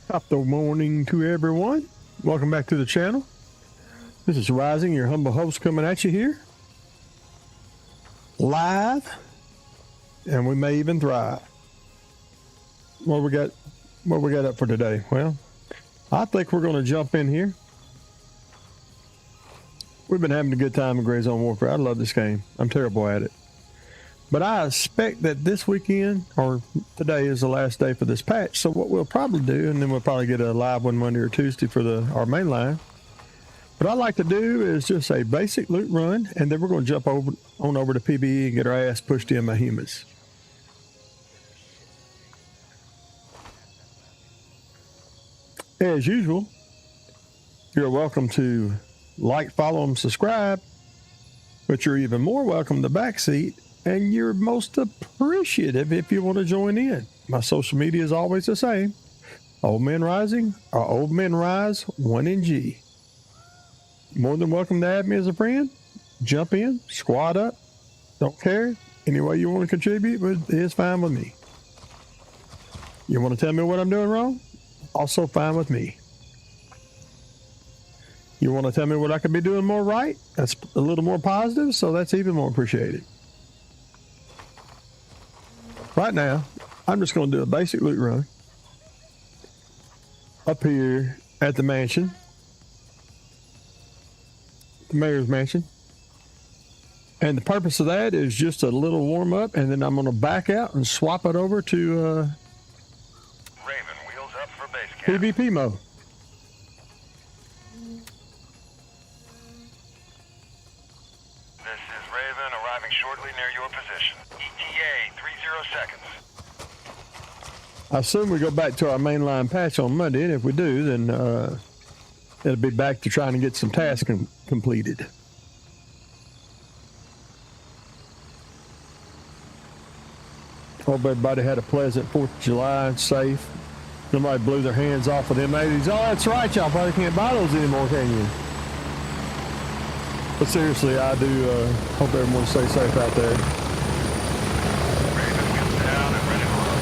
Top of the morning to everyone. Welcome back to the channel. This is Rising, your humble host, coming at you here live, and we may even thrive. What we got up for today? Well, I think we're going to jump in here. We've been having a good time in Gray Zone Warfare. I love this game. I'm terrible at it. But I expect that this weekend, or today, is the last day for this patch. So what we'll probably do, and then we'll probably get a live one Monday or Tuesday for our main line. What I like to do is just a basic loot run, and then we're going to jump on over to PBE and get our ass pushed in by humans. As usual, you're welcome to like, follow, and subscribe, but you're even more welcome to backseat. And you're most appreciative if you want to join in. My social media is always the same. Old Men Rising or Old Men Rise 1NG. More than welcome to add me as a friend. Jump in, squad up. Don't care. Any way you want to contribute, but it's fine with me. You want to tell me what I'm doing wrong? Also fine with me. You want to tell me what I could be doing more right? That's a little more positive, so that's even more appreciated. Right now, I'm just going to do a basic loot run up here at the mansion, the mayor's mansion. And the purpose of that is just a little warm up, and then I'm going to back out and swap it over to Raven, wheels up for base camp. PvP mode. This is Raven arriving shortly near your position. ETA 30 seconds. I assume we go back to our mainline patch on Monday, and if we do, then it'll be back to trying to get some tasks completed. Hope everybody had a pleasant 4th of July and safe. Nobody blew their hands off of them 80s. Oh, that's right, y'all probably can't buy those anymore, can you? But seriously, I do hope everyone stays safe out there. Raven wheels down and ready to run.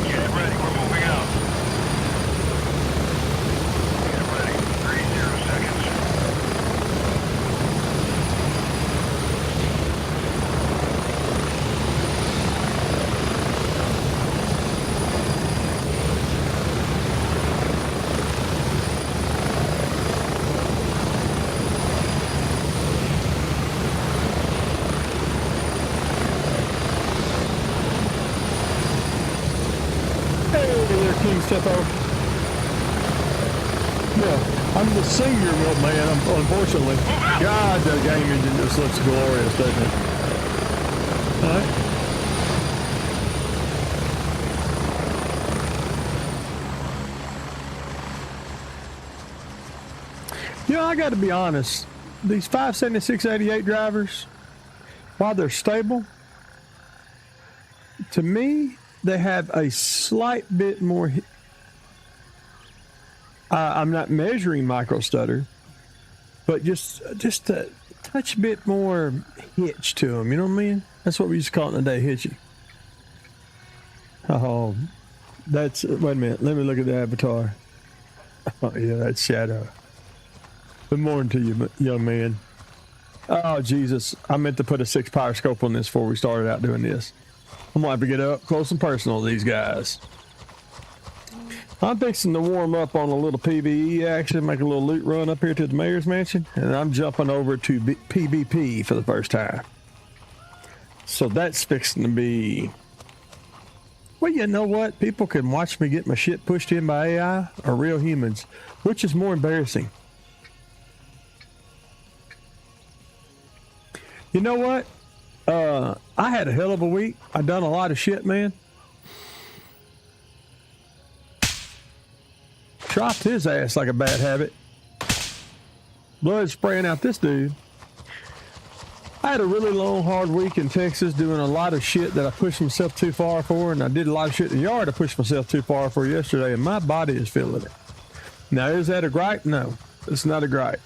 Get ready, we're moving out. Get ready, 30 seconds. Yeah, I'm the senior man, unfortunately. God, the game engine just looks glorious, doesn't it? All right. You know, I got to be honest. These 576-88 drivers, while they're stable, to me, they have a slight bit more. I'm not measuring micro stutter, but just a touch bit more hitch to them. You know what I mean? That's what we used to call it in the day, hitchy. Oh, that's, wait a minute. Let me look at the avatar. Oh, yeah, that's Shadow. Good morning to you, young man. Oh, Jesus. I meant to put a 6 power scope on this before we started out doing this. I'm going to have to get up close and personal to these guys. I'm fixing to warm up on a little PvE action, make a little loot run up here to the mayor's mansion, and I'm jumping over to PvP for the first time. So that's fixing to be... Well, you know what? People can watch me get my shit pushed in by AI or real humans. Which is more embarrassing? You know what? I had a hell of a week. I done a lot of shit, man. Chopped his ass like a bad habit. Blood spraying out this dude. I had a really long, hard week in Texas doing a lot of shit that I pushed myself too far for, and I did a lot of shit in the yard I pushed myself too far for yesterday, and my body is feeling it. Now, is that a gripe? No, it's not a gripe.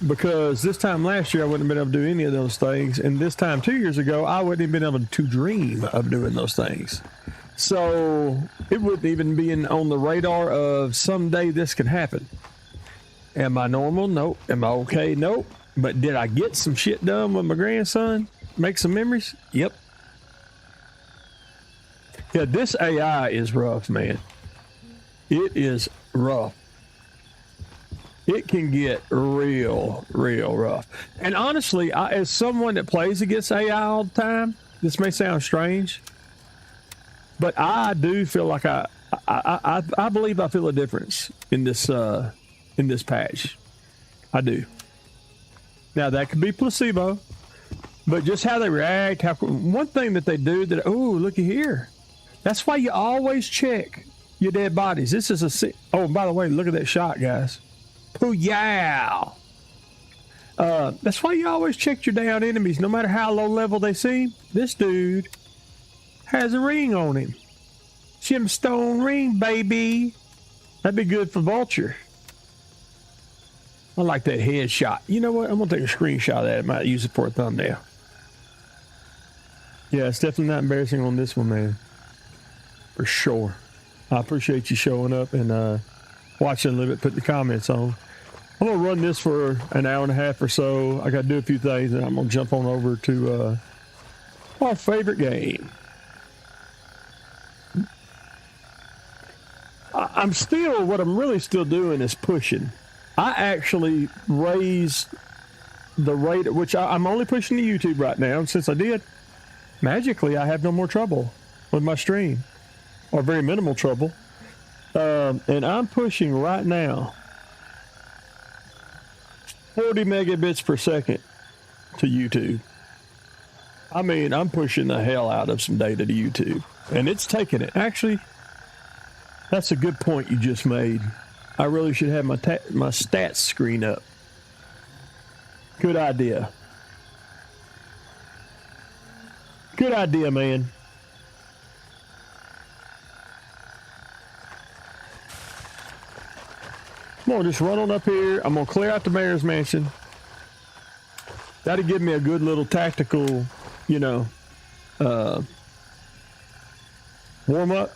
because this time last year I wouldn't have been able to do any of those things, and this time 2 years ago I wouldn't have been able to dream of doing those things. So it wouldn't even be on the radar of someday this could happen. Am I normal? Nope. Am I okay? Nope. But did I get some shit done with my grandson? Make some memories? Yep. Yeah, this AI is rough, man. It is rough. It can get real rough. And honestly, as someone that plays against AI all the time, this may sound strange, but I do feel like I believe I feel a difference in this patch. I do. Now that could be placebo, but just how they react. One thing that they do that, oh, looky here. That's why you always check your dead bodies. This is oh, by the way, look at that shot, guys. Pooh-yow. That's why you always check your down enemies, no matter how low level they seem. This dude has a ring on him. Gemstone ring, baby. That'd be good for Vulture. I like that headshot. You know what? I'm gonna take a screenshot of that. I might use it for a thumbnail. Yeah, it's definitely not embarrassing on this one, man. For sure. I appreciate you showing up and watching a little bit, putting the comments on. I'm gonna run this for an hour and a half or so. I gotta do a few things, and I'm gonna jump on over to our favorite game. What I'm really still doing is pushing. I actually raised the rate at which I'm only pushing to YouTube right now. And since I did, magically I have no more trouble with my stream, or very minimal trouble. And I'm pushing right now 40 megabits per second to YouTube. I mean, I'm pushing the hell out of some data to YouTube, and it's taking it. Actually, that's a good point you just made. I really should have my stats screen up. Good idea. Good idea, man. I'm gonna just run on up here. I'm gonna clear out the mayor's mansion. That'll give me a good little tactical, you know, warm up.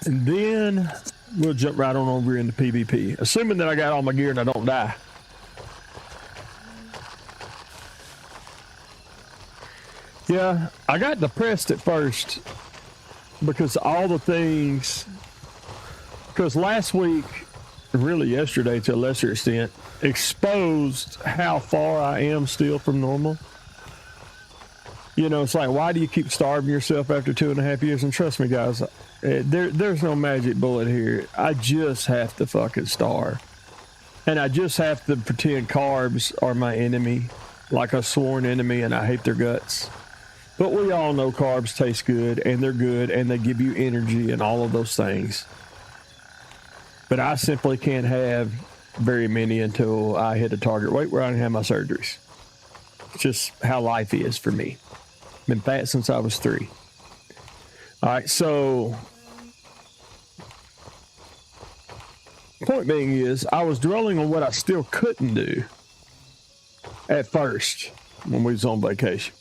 And then we'll jump right on over into PvP, assuming that I got all my gear and I don't die. Yeah, I got depressed at first because all the things, because last week, really yesterday to a lesser extent, exposed how far I am still from normal. You know, it's like, why do you keep starving yourself after 2.5 years? And trust me, guys, there's no magic bullet here. I just have to fucking starve. And I just have to pretend carbs are my enemy, like a sworn enemy, and I hate their guts. But we all know carbs taste good, and they're good, and they give you energy and all of those things. But I simply can't have very many until I hit a target weight where I can have my surgeries. It's just how life is for me. Been fat since I was 3. All right, so point being is I was dwelling on what I still couldn't do at first when we was on vacation.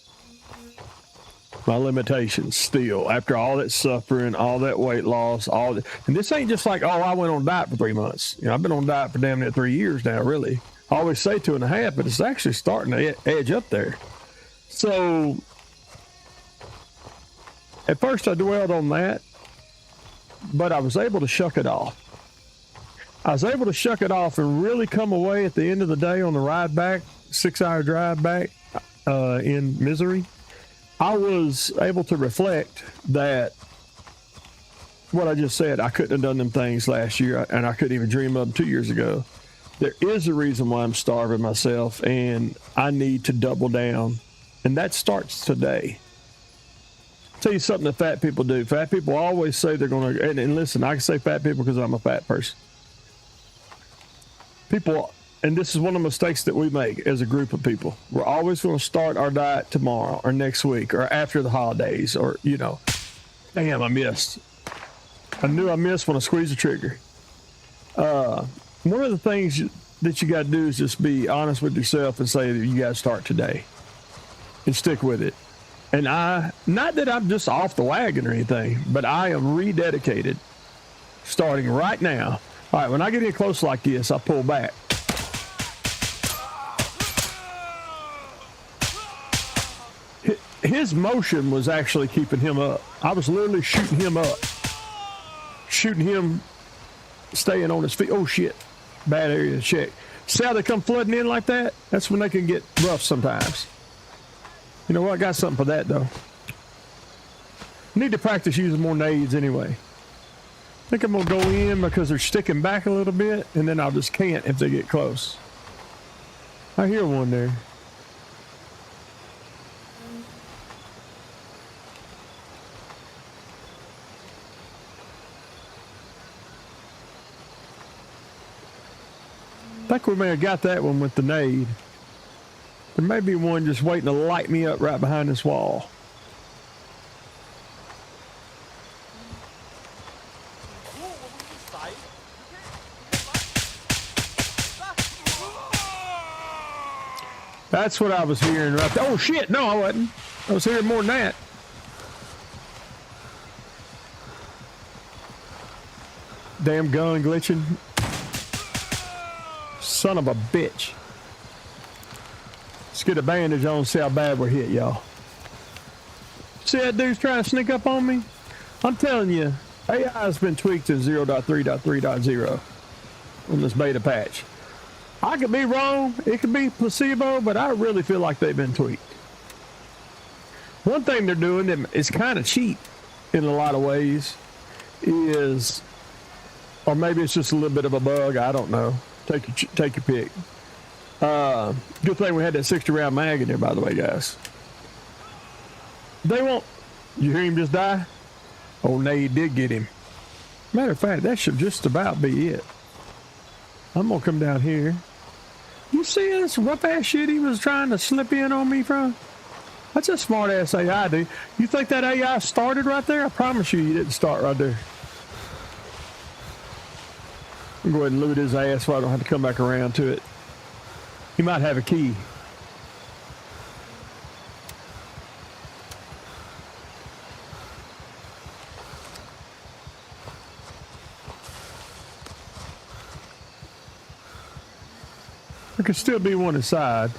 My limitations still, after all that suffering, all that weight loss, all that. And this ain't just like, oh, I went on diet for 3 months. You know, I've been on diet for damn near 3 years now, really. I always say 2.5, but it's actually starting to edge up there. So at first I dwelled on that, but I was able to shuck it off. I was able to shuck it off and really come away at the end of the day on the ride back, 6-hour drive back in misery. I was able to reflect that what I just said, I couldn't have done them things last year, and I couldn't even dream of them 2 years ago. There is a reason why I'm starving myself, and I need to double down, and that starts today. I'll tell you something that fat people do. Fat people always say they're going to, and listen, I can say fat people because I'm a fat person. People, and this is one of the mistakes that we make as a group of people. We're always going to start our diet tomorrow or next week or after the holidays, or, you know, Damn, I missed. I knew I missed when I squeezed the trigger. One of the things that you got to do is just be honest with yourself and say that you got to start today and stick with it. And not that I'm just off the wagon or anything, but I am rededicated starting right now. All right, when I get in close like this, I pull back. His motion was actually keeping him up. I was literally shooting him up. Shooting him, staying on his feet. Oh, shit. Bad area to check. See how they come flooding in like that? That's when they can get rough sometimes. You know what? I got something for that, though. Need to practice using more nades anyway. I think I'm going to go in because they're sticking back a little bit, and then I'll just can't if they get close. I hear one there. I think we may have got that one with the nade. There may be one just waiting to light me up right behind this wall. That's what I was hearing right there. Oh shit, no I wasn't. I was hearing more than that. Damn gun glitching. Son of a bitch. Let's get a bandage on and see how bad we're hit, y'all. See that dude's trying to sneak up on me? I'm telling you, AI has been tweaked in 0.3.3.0 on this beta patch. I could be wrong, it could be placebo, but I really feel like they've been tweaked. One thing they're doing that is kind of cheap in a lot of ways is, or maybe it's just a little bit of a bug, I don't know. Take your pick. Good thing we had that 60 round mag in there, by the way, guys. They won't. You hear him just die? Oh, Nate did get him. Matter of fact, that should just about be it. I'm gonna come down here. You see this rough ass shit he was trying to slip in on me from? That's a smart ass AI, dude. You think that AI started right there? I promise you, he didn't start right there. I'm going to go ahead and loot his ass so I don't have to come back around to it. He might have a key. There could still be one inside.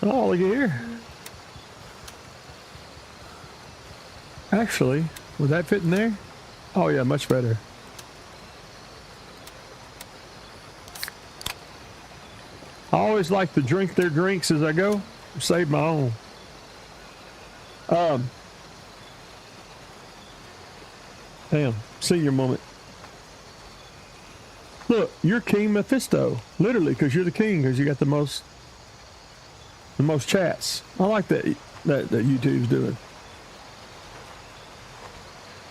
Oh, look at here. Actually, would that fit in there? Oh yeah, much better. I always like to drink their drinks as I go. Save my own. Damn, senior moment. Look, you're King Mephisto, literally, because you're the king, because you got the most chats. I like that YouTube's doing.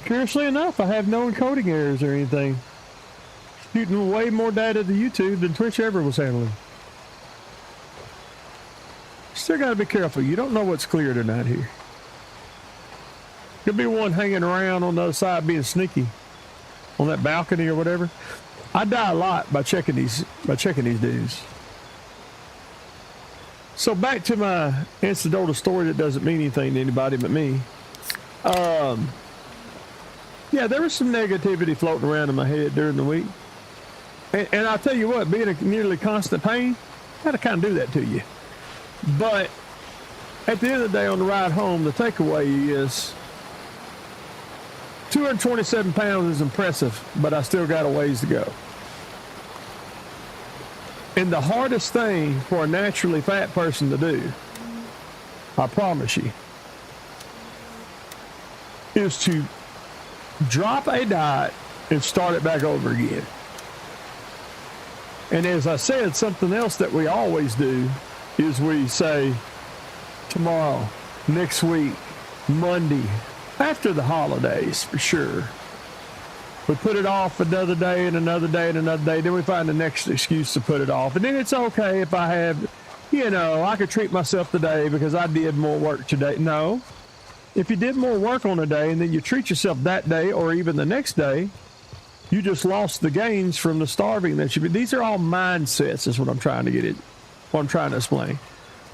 Curiously enough, I have no encoding errors or anything. Shooting way more data to YouTube than Twitch ever was handling. Still gotta be careful. You don't know what's cleared or not here. Could be one hanging around on the other side being sneaky on that balcony or whatever. I die a lot by checking these dudes. So back to my anecdotal story that doesn't mean anything to anybody but me. Yeah, there was some negativity floating around in my head during the week. And I'll tell you what, being a nearly constant pain, that'll kind of do that to you. But at the end of the day, on the ride home, the takeaway is 227 pounds is impressive, but I still got a ways to go. And the hardest thing for a naturally fat person to do, I promise you, is to drop a diet and start it back over again. And as I said, something else that we always do is we say tomorrow, next week, Monday, after the holidays for sure. We put it off another day and another day and another day. Then we find the next excuse to put it off. And then it's okay if I have, I could treat myself today because I did more work today. No, if you did more work on a day and then you treat yourself that day or even the next day, you just lost the gains from the starving that you. These are all mindsets. Is what I'm trying to get at. What I'm trying to explain.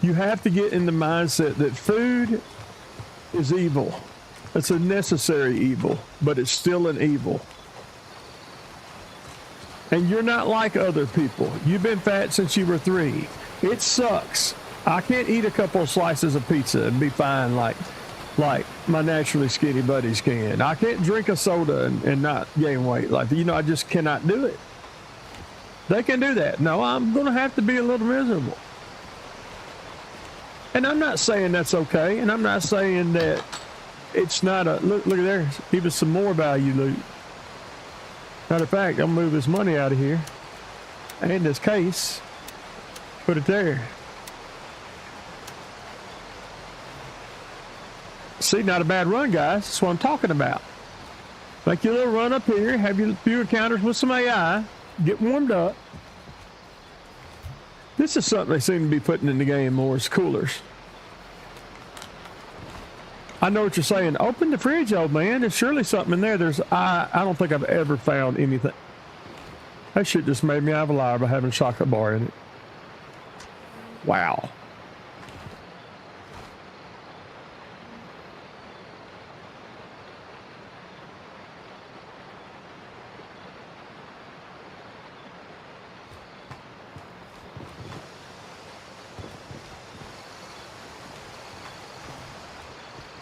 You have to get in the mindset that food is evil. It's a necessary evil, but it's still an evil. And you're not like other people. You've been fat since you were 3. It sucks. I can't eat a couple of slices of pizza and be fine like my naturally skinny buddies can. I can't drink a soda and not gain weight. Like, you know, I just cannot do it. They can do that. No, I'm going to have to be a little miserable. And I'm not saying that's okay. And I'm not saying that it's not a... Look at there. Even some more value loot. Matter of fact, I'll move this money out of here. And this case. Put it there. See, not a bad run, guys. That's what I'm talking about. Make your little run up here. Have your few encounters with some AI. Get warmed up. This is something they seem to be putting in the game more as coolers. I know what you're saying. Open the fridge, old man. There's surely something in there. I don't think I've ever found anything. That shit just made me have a liar by having a chocolate bar in it. Wow.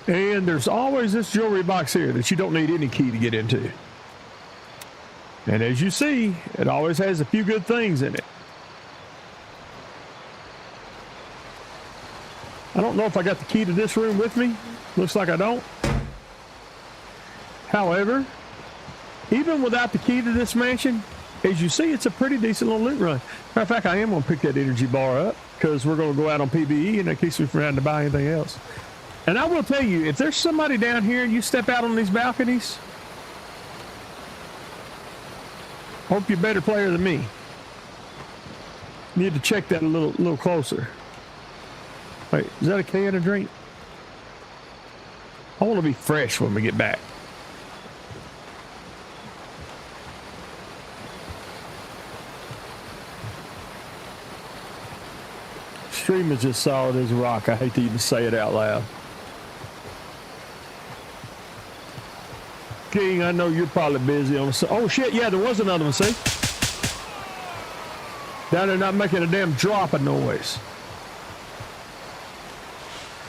And there's always this jewelry box here that you don't need any key to get into. And as you see, it always has a few good things in it. I don't know if I got the key to this room with me. Looks like I don't. However, even without the key to this mansion, as you see, it's a pretty decent little loot run. Matter of fact, I am going to pick that energy bar up because we're going to go out on PBE and that keeps me from having to buy anything else. And I will tell you, if there's somebody down here and you step out on these balconies, hope you're a better player than me. Need to check that a little closer. Wait, is that a can of drink? I want to be fresh when we get back. Stream is just solid as a rock. I hate to even say it out loud. King, I know you're probably busy on the... Oh, shit, yeah, there was another one, see? Down there not making a damn drop of noise.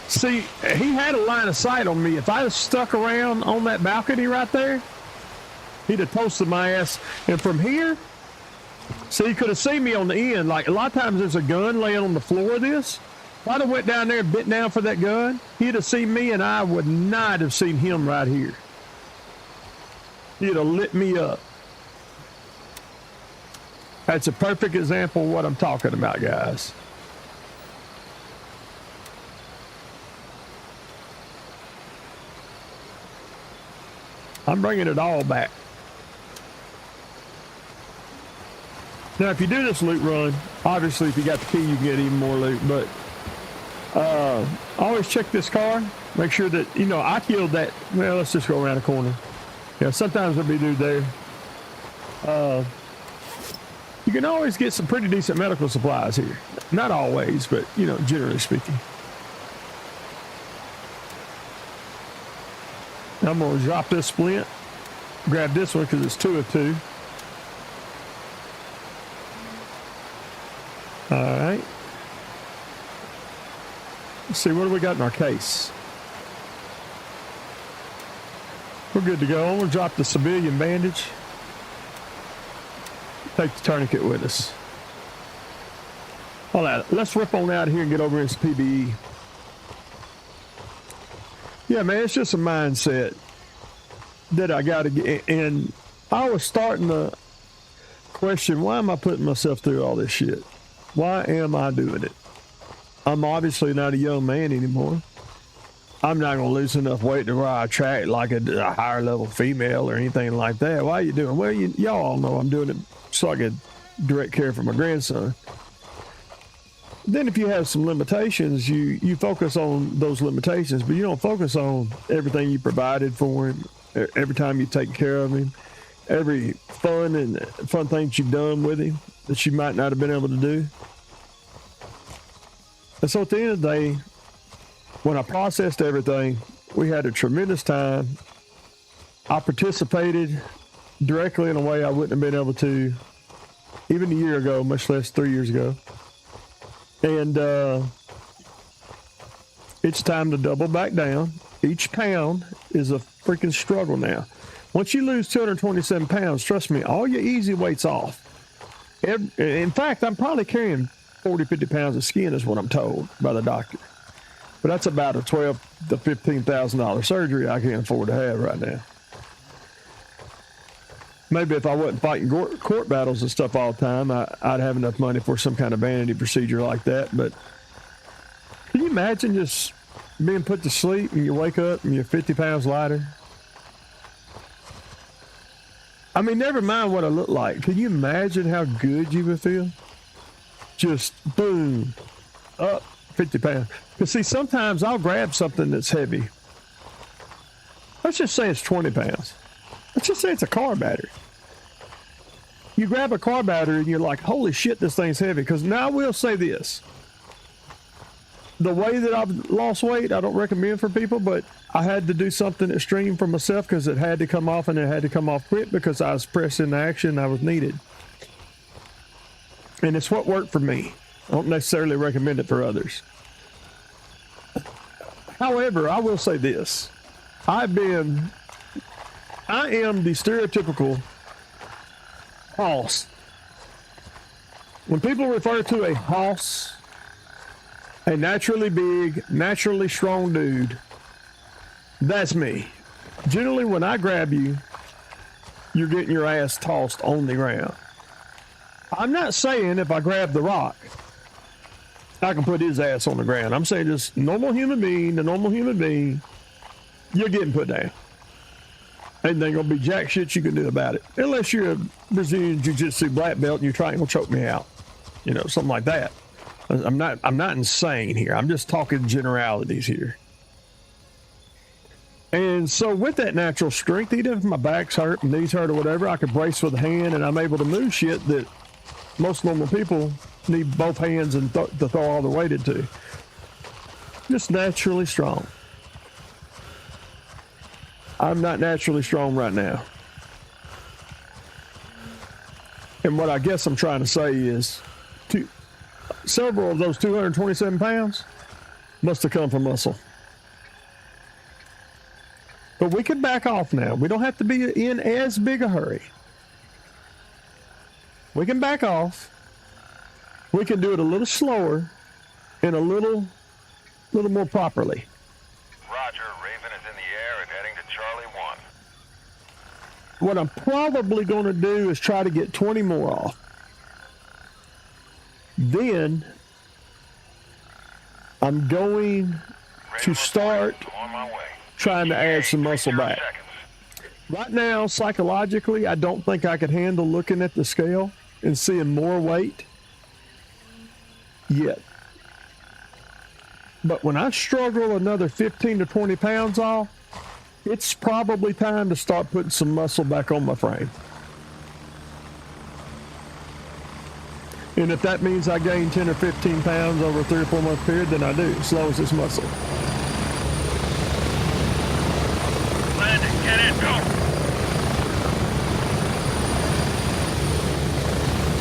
See, he had a line of sight on me. If I had stuck around on that balcony right there, he'd have toasted my ass. And from here, see, he could have seen me on the end. Like, a lot of times there's a gun laying on the floor of this. If I'd have went down there and bent down for that gun, he'd have seen me and I would not have seen him right here. He'd have lit me up. That's a perfect example of what I'm talking about, guys. I'm bringing it all back. Now, if you do this loot run, obviously if you got the key, you can get even more loot, but always check this car. Make sure that, you know, I killed that. Well, let's just go around the corner. Yeah, sometimes there'll be a dude there. You can always get some pretty decent medical supplies here. Not always, but, you know, generally speaking. I'm going to drop this splint. Grab this one because it's 2 of 2. All right. Let's see, what do we got in our case? We're good to go. I'm going to drop the civilian bandage. Take the tourniquet with us. All right, let's rip on out of here and get over into PBE. Yeah, man, it's just a mindset that I got to get. And I was starting to question, why am I putting myself through all this shit? Why am I doing it? I'm obviously not a young man anymore. I'm not going to lose enough weight to where I attract like a higher level female or anything like that. Why are you doing? Well, y'all all know I'm doing it so I get direct care for my grandson. then if you have some limitations, you focus on those limitations, but you don't focus on everything you provided for him, every time you take care of him, every fun things you've done with him that you might not have been able to do. And so at the end of the day, when I processed everything, we had a tremendous time. I participated directly in a way I wouldn't have been able to even a year ago, much less 3 years ago. And it's time to double back down. Each pound is a freaking struggle now. Once you lose 227 pounds, trust me, all your easy weight's off. In fact, I'm probably carrying 40, 50 pounds of skin is what I'm told by the doctor. But that's about a $12,000 to $15,000 surgery I can't afford to have right now. Maybe if I wasn't fighting court battles and stuff all the time, I'd have enough money for some kind of vanity procedure like that. But can you imagine just being put to sleep and you wake up and you're 50 pounds lighter? I mean, never mind what I look like. Can you imagine how good you would feel? Just boom, up 50 pounds. Because see, sometimes I'll grab something that's heavy. Let's just say it's 20 pounds. Let's just say it's a car battery. You grab a car battery and you're like, holy shit, this thing's heavy. Because now I will say this. The way that I've lost weight, I don't recommend for people, but I had to do something extreme for myself because it had to come off, and it had to come off quick because I was pressed into action. I was needed. And it's what worked for me. I don't necessarily recommend it for others. However, I will say this. I am the stereotypical hoss. When people refer to a hoss, a naturally big, naturally strong dude, that's me. Generally, when I grab you, you're getting your ass tossed on the ground. I'm not saying if I grab the Rock, I can put his ass on the ground. I'm saying just normal human being, the normal human being, you're getting put down. Ain't gonna be jack shit you can do about it. Unless you're a Brazilian Jiu-Jitsu black belt and you're trying to choke me out. You know, something like that. I'm not insane here. I'm just talking generalities here. And so with that natural strength, even if my back's hurt, knees hurt or whatever, I could brace with a hand and I'm able to move shit that most normal people need both hands and to throw all the weight into. Just naturally strong. I'm not naturally strong right now. And what I guess I'm trying to say is several of those 227 pounds must have come from muscle. But we can back off now. We don't have to be in as big a hurry. We can back off. We can do it a little slower and a little more properly. Roger, Raven is in the air and heading to Charlie 1. What I'm probably going to do is try to get 20 more off. Then I'm going to start trying to add some muscle back. Right now, psychologically, I don't think I could handle looking at the scale and seeing more weight yet. But when I struggle another 15 to 20 pounds off, it's probably time to start putting some muscle back on my frame. And if that means I gain 10 or 15 pounds over a 3 or 4 month period, then I do, as long as it's muscle. Landing, get in, go!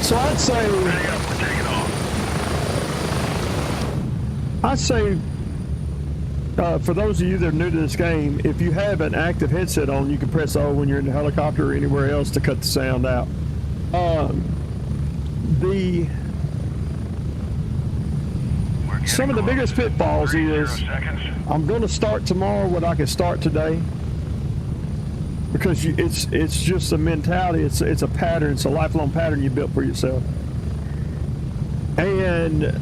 So I'd say, Ready up, we're taking off. I'd say, for those of you that are new to this game, if you have an active headset on, you can press O when you're in the helicopter or anywhere else to cut the sound out. Some of the biggest pitfalls is I'm going to start tomorrow what I can start today, because it's just a mentality. It's a pattern. It's a lifelong pattern you built for yourself. And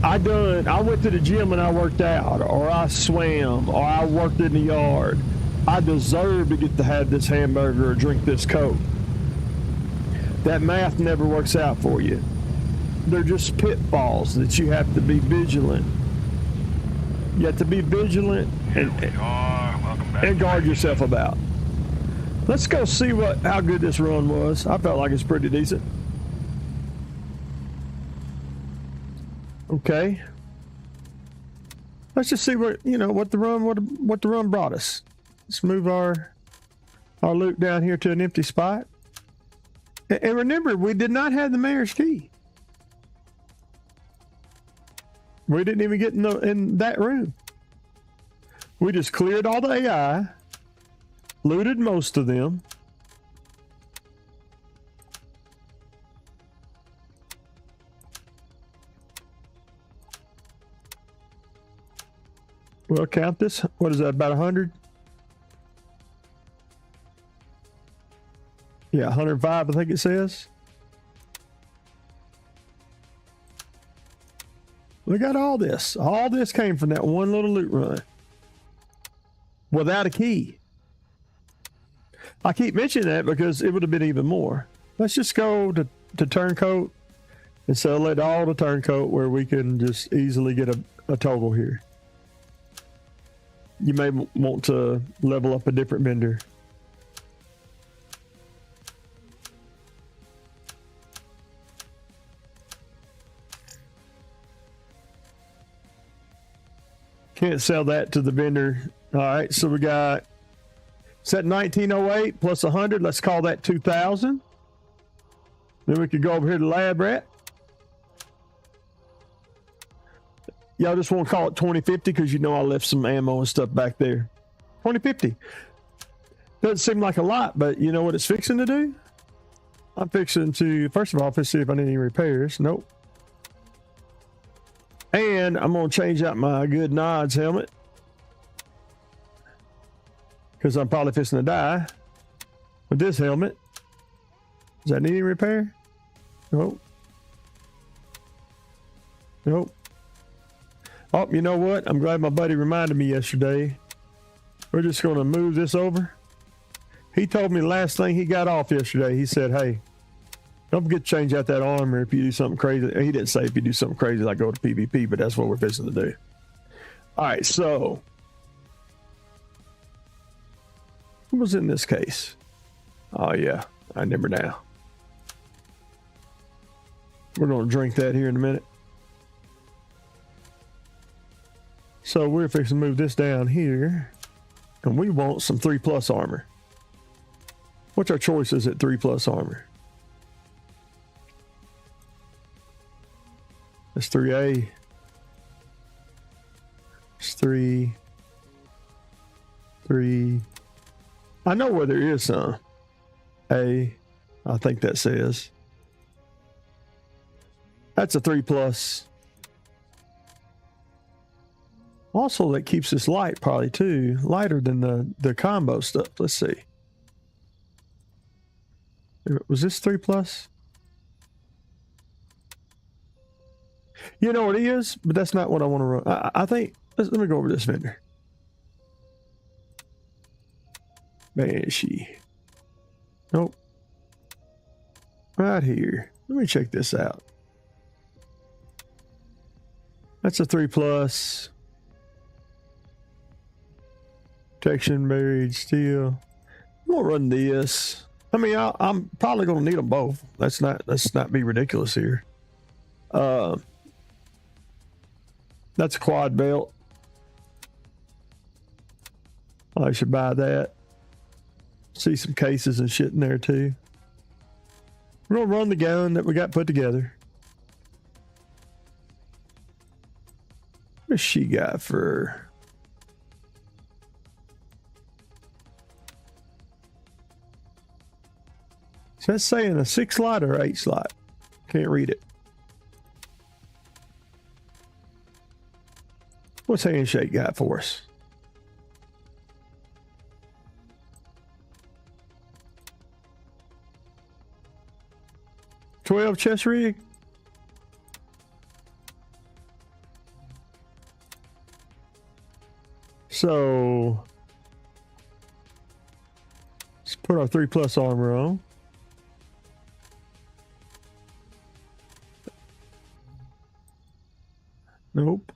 I went to the gym and I worked out, or I swam, or I worked in the yard. I deserve to get to have this hamburger or drink this Coke. That math never works out for you. they're just pitfalls that you have to be vigilant. You have to be vigilant and guard yourself about. Let's go see how good this run was. I felt like it's pretty decent. Okay. Let's just see what the run brought us. Let's move our loot down here to an empty spot. And remember, we did not have the mayor's key. We didn't even get in that room. We just cleared all the AI, looted most of them. Well, count this. What is that, about 100? Yeah, 105, I think it says. We got all this. All this came from that one little loot run. Without a key. I keep mentioning that because it would have been even more. Let's just go to turncoat and select all the turncoat where we can just easily get a toggle here. You may want to level up a different vendor. Can't sell that to the vendor. All right, so we got set 1908 plus 100. Let's call that 2000. Then we could go over here to lab rat. Y'all just want to call it 2050 because I left some ammo and stuff back there. 2050. Doesn't seem like a lot, but you know what it's fixing to do? I'm fixing to, first of all, let's see if I need any repairs. Nope. And I'm going to change out my good nods helmet. Because I'm probably fixing to die with this helmet. Does that need any repair? Nope. Nope. Oh, you know what? I'm glad my buddy reminded me yesterday. We're just going to move this over. He told me the last thing he got off yesterday. He said, hey, don't forget to change out that armor if you do something crazy. He didn't say if you do something crazy like go to PvP, but that's what we're fixing to do. All right, so what was in this case? Oh, yeah, I remember now. We're going to drink that here in a minute. So we're fixing to move this down here, and we want some 3+ armor. What's our choices at 3+ armor? That's 3A. It's 3. I know where there is some. A, I think that says. That's a 3+. Also, that keeps this light probably too. Lighter than the combo stuff. Let's see. Was this 3+? You know what it is, but that's not what I want to run. I think, let me go over this vendor. Banshee. Nope. Right here. Let me check this out. That's a 3+. Protection, buried steel. I'm gonna run this. I mean, I'm probably gonna need them both. Let's not be ridiculous here. That's a quad belt. I should buy that. See some cases and shit in there too. We're gonna run the gun that we got put together. What's she got for? So that's saying a 6 slot or 8 slot. Can't read it. What's Handshake got for us? $12 chest rig. So let's put our 3+ armor on. Nope.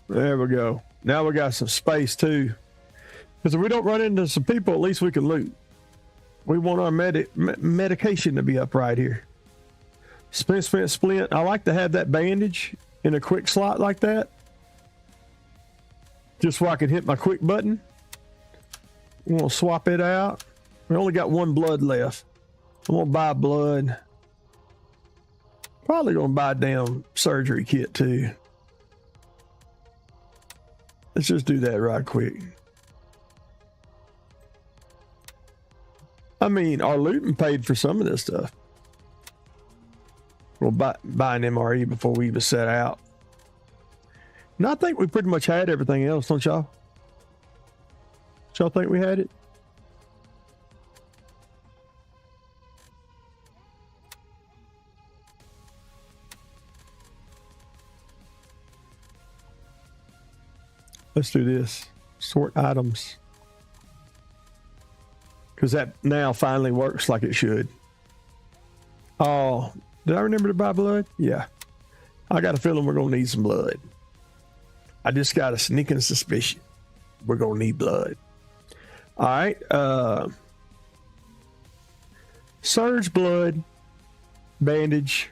There we go. Now we got some space too. Because if we don't run into some people, at least we can loot. We want our medication to be up right here. Splint. I like to have that bandage in a quick slot like that. Just so I can hit my quick button. I'm going to swap it out. We only got one blood left. I'm going to buy blood. Probably going to buy a damn surgery kit too. Let's just do that right quick. I mean, our looting paid for some of this stuff. We'll buy an MRE before we even set out. And I think we pretty much had everything else, don't y'all? Y'all think we had it? Let's do this. Sort items. Because that now finally works like it should. Oh, did I remember to buy blood? Yeah. I got a feeling we're going to need some blood. I just got a sneaking suspicion we're going to need blood. All right. Surge blood. Bandage.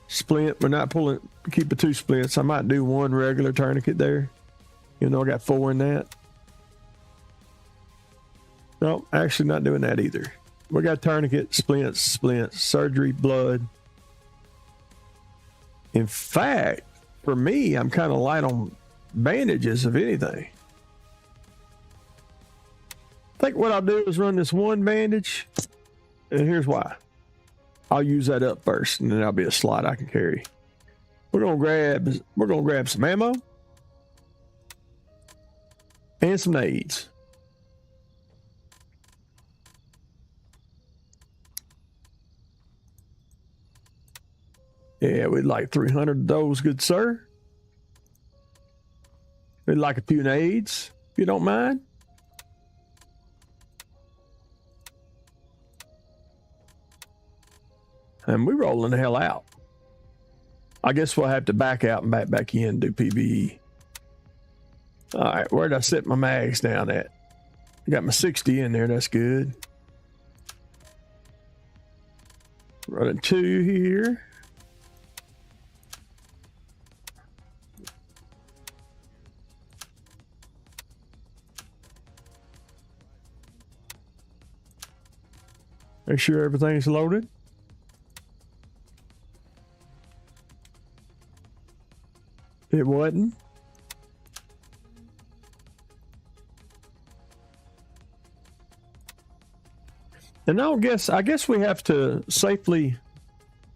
Splint. We're not pulling. Keep the 2 splints. I might do 1 regular tourniquet there. You know, I got 4 in that. No, actually not doing that either. We got tourniquet, splints, surgery, blood. In fact, for me, I'm kind of light on bandages, if anything. I think what I'll do is run this 1 bandage, and here's why. I'll use that up first, and then that'll be a slot I can carry. We're gonna grab some ammo and some nades. Yeah, we'd like 300 of those, good sir. We'd like a few nades, if you don't mind. And we're rolling the hell out. I guess we'll have to back out and back in, do PvE. All right, where did I set my mags down at? I got my 60 in there, that's good. Running 2 here. Make sure everything's loaded. It wasn't. And I guess we have to safely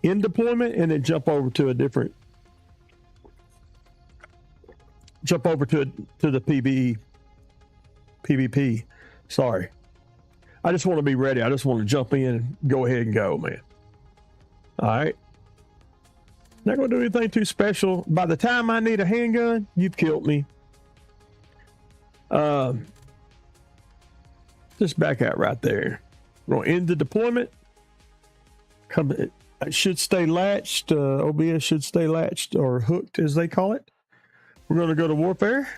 end deployment and then jump over to the PvP. Sorry. I just want to be ready. I just want to jump in and go ahead and go, man. All right. Not going to do anything too special. By the time I need a handgun, you've killed me. Just back out right there. We're going to end the deployment. It should stay latched. OBS should stay latched or hooked, as they call it. We're going to go to warfare.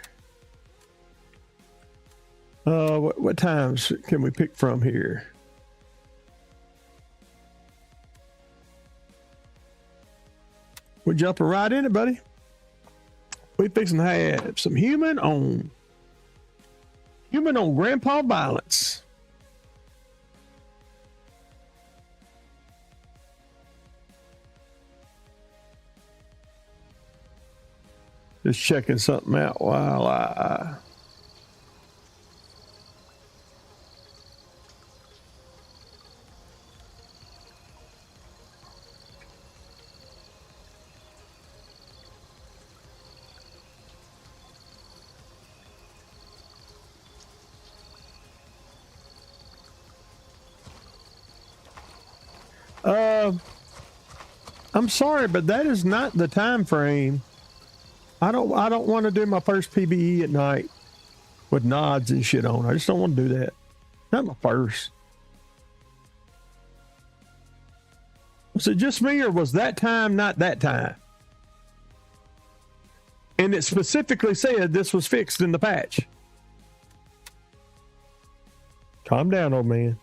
What times can we pick from here? We're jumping right in it, buddy. We fixing to have some human on grandpa violence. Just checking something out while I I'm sorry, but that is not the time frame. I don't want to do my first PvE at night. with nods and shit on. I just don't want to do that. Not my first. Was it just me, or was that time not that time? And it specifically said this was fixed in the patch. Calm down, old man.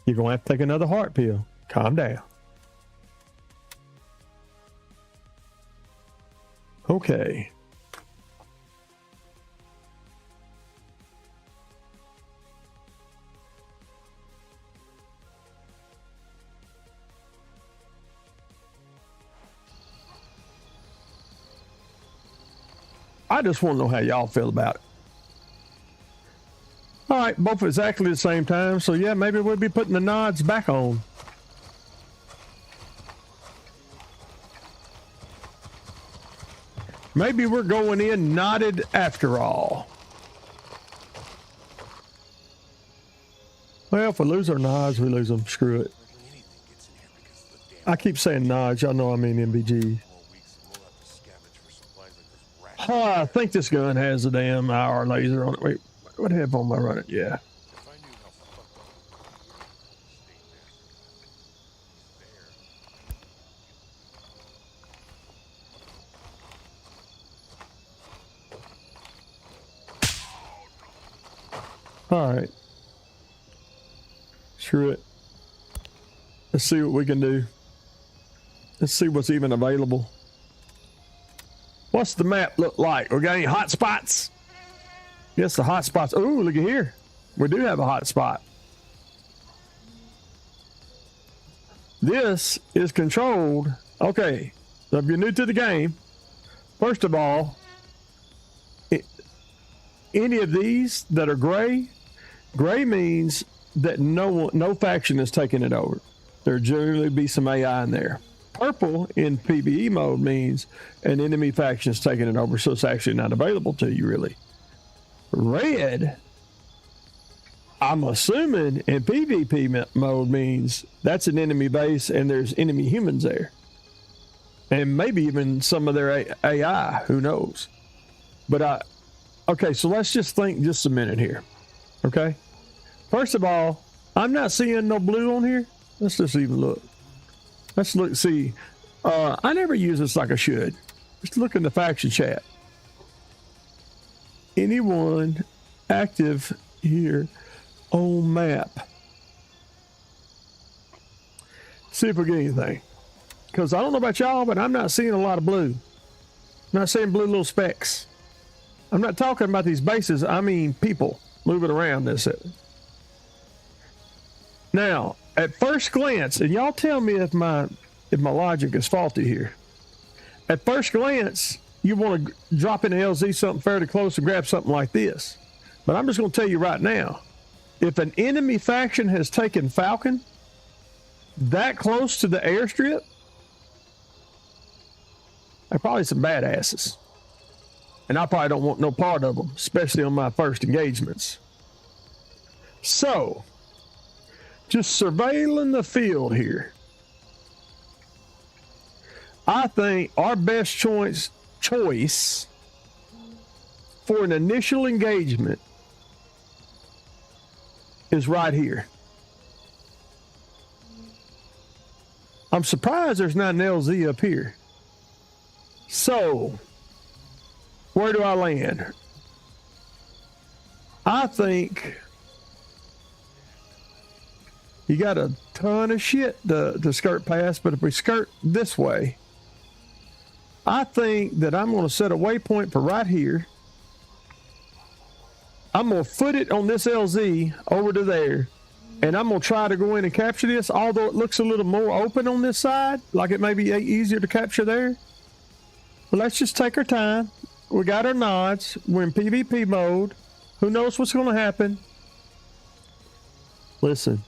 You're going to have to take another heart pill. Calm down. Okay. I just want to know how y'all feel about it. All right, both exactly the same time. So yeah, maybe we'll be putting the nods back on. Maybe we're going in nodded after all. Well, if we lose our nods, we lose them. Screw it. I keep saying nods. Y'all know I mean MBG. I think this gun has a damn IR laser on it. Wait, what headphone am I running? Yeah. All right. Screw it. Let's see what we can do. Let's see what's even available. What's the map look like? We got any hot spots? Yes, the hot spots. Ooh, look at here. We do have a hot spot. This is controlled. Okay, so if you're new to the game, first of all, any of these that are gray means that no faction is taking it over. There generally be some AI in there. Purple in PvE mode means an enemy faction is taking it over, so it's actually not available to you, really. Red, I'm assuming in PvP mode means that's an enemy base and there's enemy humans there. And maybe even some of their AI, who knows. But okay, so let's just think just a minute here, okay? First of all, I'm not seeing no blue on here. Let's just even look. Let's look, see. I never use this like I should. Just look in the faction chat. Anyone active here on map? See if we get anything. Because I don't know about y'all, but I'm not seeing a lot of blue. I'm not seeing blue little specks. I'm not talking about these bases. I mean people moving around this. Now, at first glance, and y'all tell me if my logic is faulty here. At first glance, you want to drop in a LZ something fairly close and grab something like this. But I'm just going to tell you right now, if an enemy faction has taken Falcon that close to the airstrip, they're probably some badasses. And I probably don't want no part of them, especially on my first engagements. So, just surveilling the field here. I think our best choice for an initial engagement is right here. I'm surprised there's not an LZ up here. So, where do I land? I think you got a ton of shit to skirt past, but if we skirt this way, I think that I'm going to set a waypoint for right here. I'm going to foot it on this LZ over to there, and I'm going to try to go in and capture this, although it looks a little more open on this side, like it may be easier to capture there. But let's just take our time. We got our nods. We're in PvP mode. Who knows what's going to happen? Listen,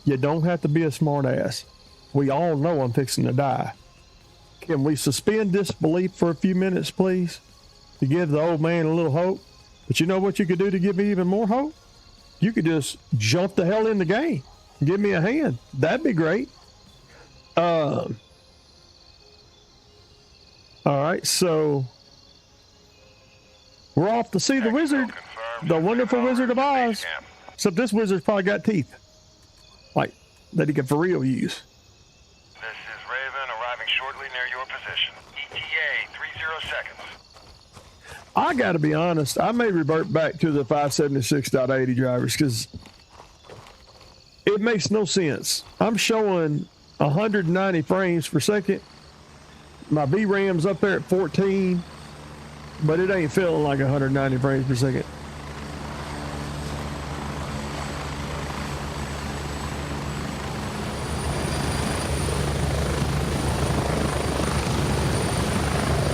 you don't have to be a smart ass. We all know I'm fixing to die. Can we suspend disbelief for a few minutes, please? To give the old man a little hope. But you know what you could do to give me even more hope? You could just jump the hell in the game. Give me a hand. That'd be great. All right, so we're off to see the wizard. Confirmed. the wonderful Wizard of Oz. Except this wizard's probably got teeth. Like, that he can for real use. This is Raven arriving shortly near your position. ETA 30 seconds. I gotta be honest, I may revert back to the 576.80 drivers because it makes no sense. I'm showing 190 frames per second. My VRAM's up there at 14, but it ain't feeling like 190 frames per second.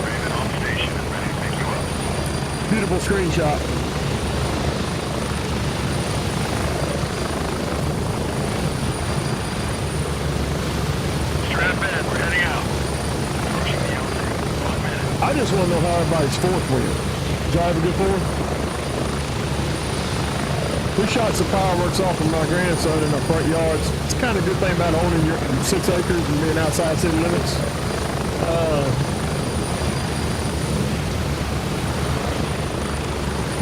Raven on station and ready to pick you up. Beautiful screenshot. Strap in, we're heading out. Approaching the LZ. 1 minute. I just want to know how everybody's fourth went. Did y'all have a good fourth? We shot some fireworks off of my grandson in our front yards. It's kind of a good thing about owning your 6 acres and being outside city limits.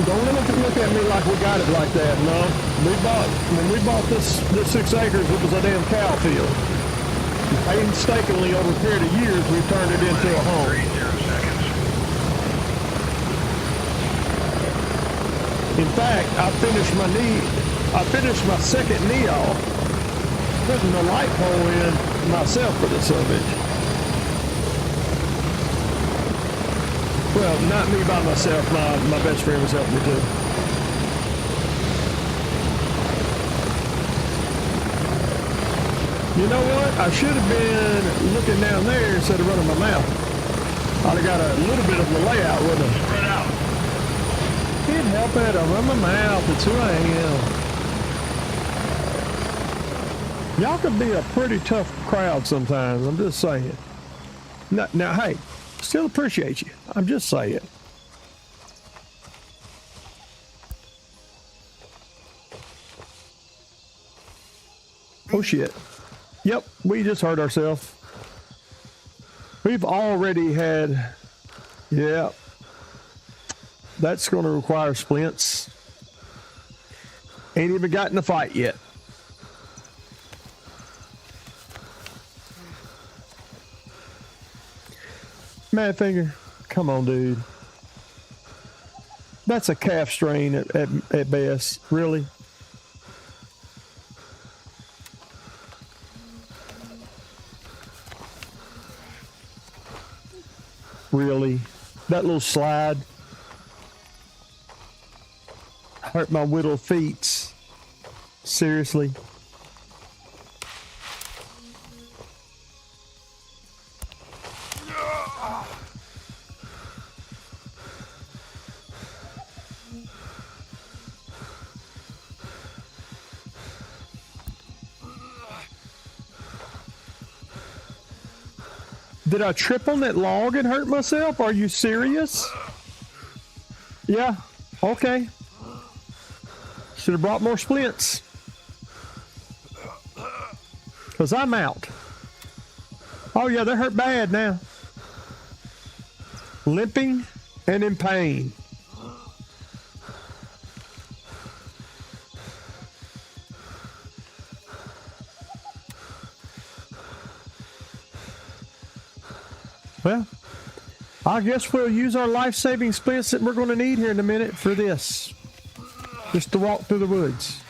Don't look at me like we got it like that. No, when we bought this 6 acres, it was a damn cow field. Painstakingly over a period of years, we turned it into a home. 30 seconds. In fact, I finished my second knee off, putting the light pole in myself for the subject. Well, not me by myself. My best friend was helping me too. You know what? I should have been looking down there instead of running my mouth. I'd have got a little bit of the layout, wouldn't I? Spread out. Can't help it. I run my mouth. It's who I am. Y'all can be a pretty tough crowd sometimes. I'm just saying. Now, hey, still appreciate you. I'm just saying. Oh, shit. Yep, we just hurt ourselves. We've already had... Yeah. That's going to require splints. Ain't even gotten a fight yet. Mad Finger, come on, dude. That's a calf strain at best. Really? Really? That little slide hurt my little feet. Seriously? Did I trip on that log and hurt myself? Are you serious? Yeah. Okay. Should have brought more splints. Because I'm out. Oh, yeah, they hurt bad now. Limping and in pain. Well, I guess we'll use our life-saving splints that we're going to need here in a minute for this. Just to walk through the woods.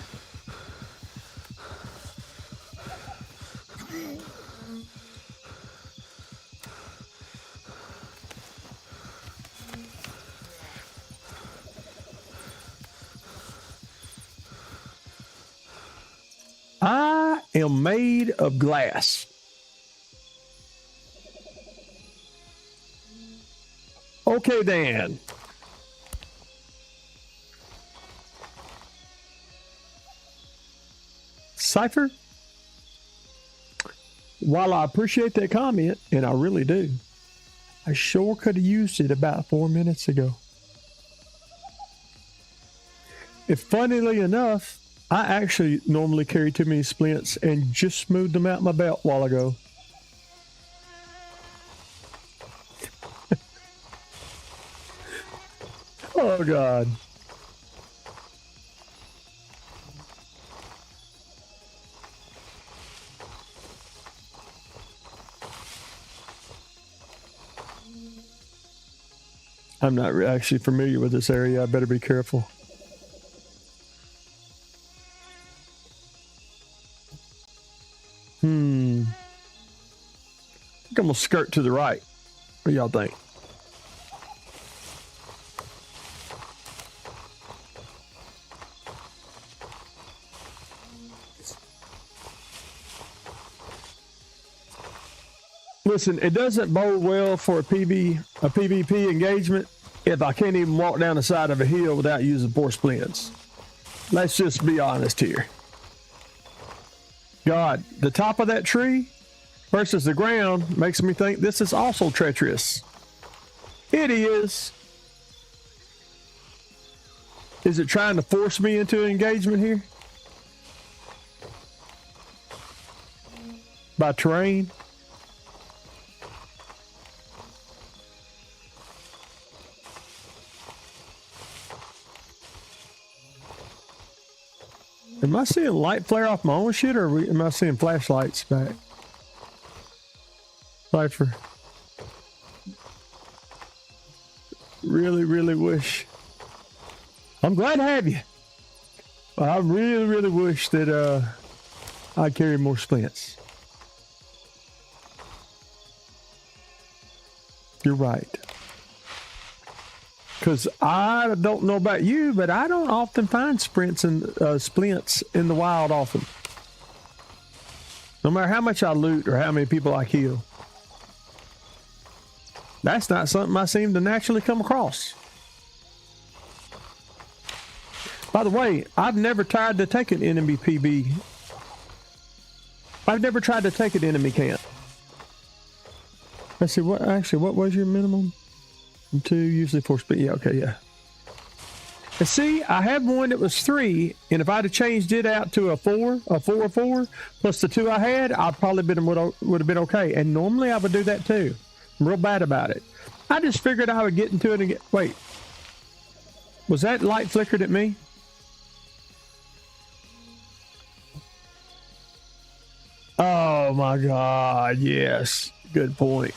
I am made of glass. Okay, Dan. Cypher, while I appreciate that comment, and I really do, I sure could have used it about 4 minutes ago. If funnily enough, I actually normally carry too many splints and just smoothed them out my belt a while ago. Oh, God. I'm not actually familiar with this area. I better be careful. I think I'm gonna skirt to the right. What do y'all think? Listen, it doesn't bode well for a PvP engagement if I can't even walk down the side of a hill without using 4 splints. Let's just be honest here. God, the top of that tree versus the ground makes me think this is also treacherous. It is. Is it trying to force me into an engagement here? By terrain? Am I seeing light flare off my own shit, or am I seeing flashlights back? Cypher. Really, really wish. I'm glad to have you. I really, really wish that I'd carry more splints. You're right. Because I don't know about you, but I don't often find splints in the wild often. No matter how much I loot or how many people I kill. That's not something I seem to naturally come across. By the way, I've never tried to take an enemy PB. I've never tried to take an enemy camp. Let's see, what was your minimum? 2, usually 4 speed. Yeah, okay, yeah. And see, I had one that was 3, and if I'd have changed it out to a 4, plus the 2 I had, I'd probably would have been okay. And normally I would do that too. I'm real bad about it. I just figured I would get into it and get. Wait, was that light flickered at me? Oh my God! Yes, good point.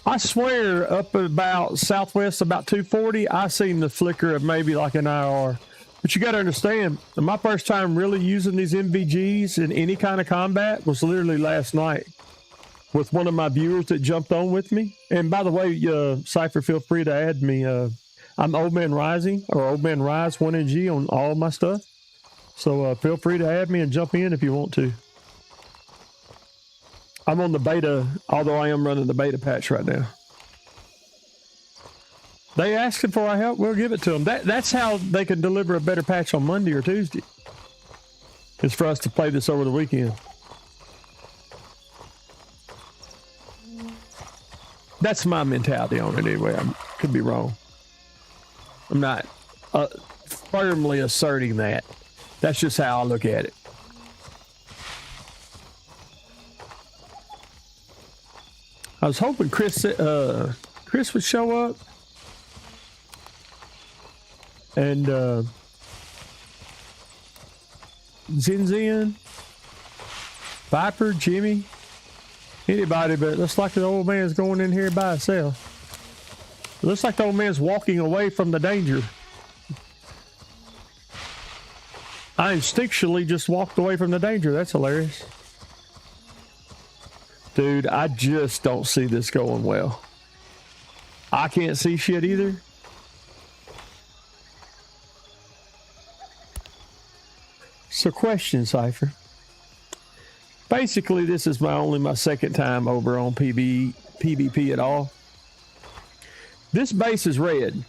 I swear, up about southwest, about 240, I seen the flicker of maybe like an IR. But you got to understand, my first time really using these MVGs in any kind of combat was literally last night with one of my viewers that jumped on with me. And by the way, Cypher, feel free to add me. I'm Old Man Rising, or Old Man Rise 1NG on all my stuff. So feel free to add me and jump in if you want to. I'm on the beta, although I am running the beta patch right now. They asking for our help, we'll give it to them. That's how they can deliver a better patch on Monday or Tuesday. It's for us to play this over the weekend. That's my mentality on it anyway. I could be wrong. I'm not firmly asserting that. That's just how I look at it. I was hoping Chris would show up, and Zinzian, Viper, Jimmy, anybody, but it looks like the old man's going in here by himself. It looks like the old man's walking away from the danger. I instinctually just walked away from the danger. That's hilarious. Dude, I just don't see this going well. I can't see shit either. So question, Cypher. Basically, this is my second time over on PvP at all. This base is red.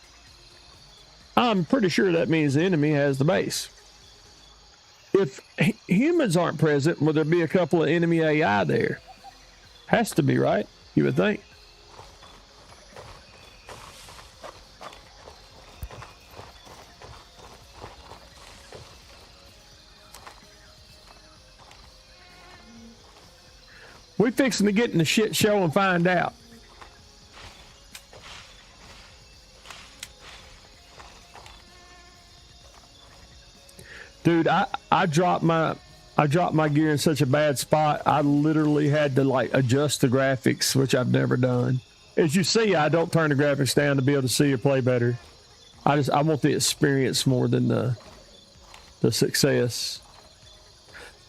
I'm pretty sure that means the enemy has the base. If humans aren't present, will there be a couple of enemy AI there? Has to be, right? You would think. We fixing to get in the shit show and find out. Dude, I dropped my gear in such a bad spot. I literally had to like adjust the graphics, which I've never done. As you see, I don't turn the graphics down to be able to see or play better. I want the experience more than the success.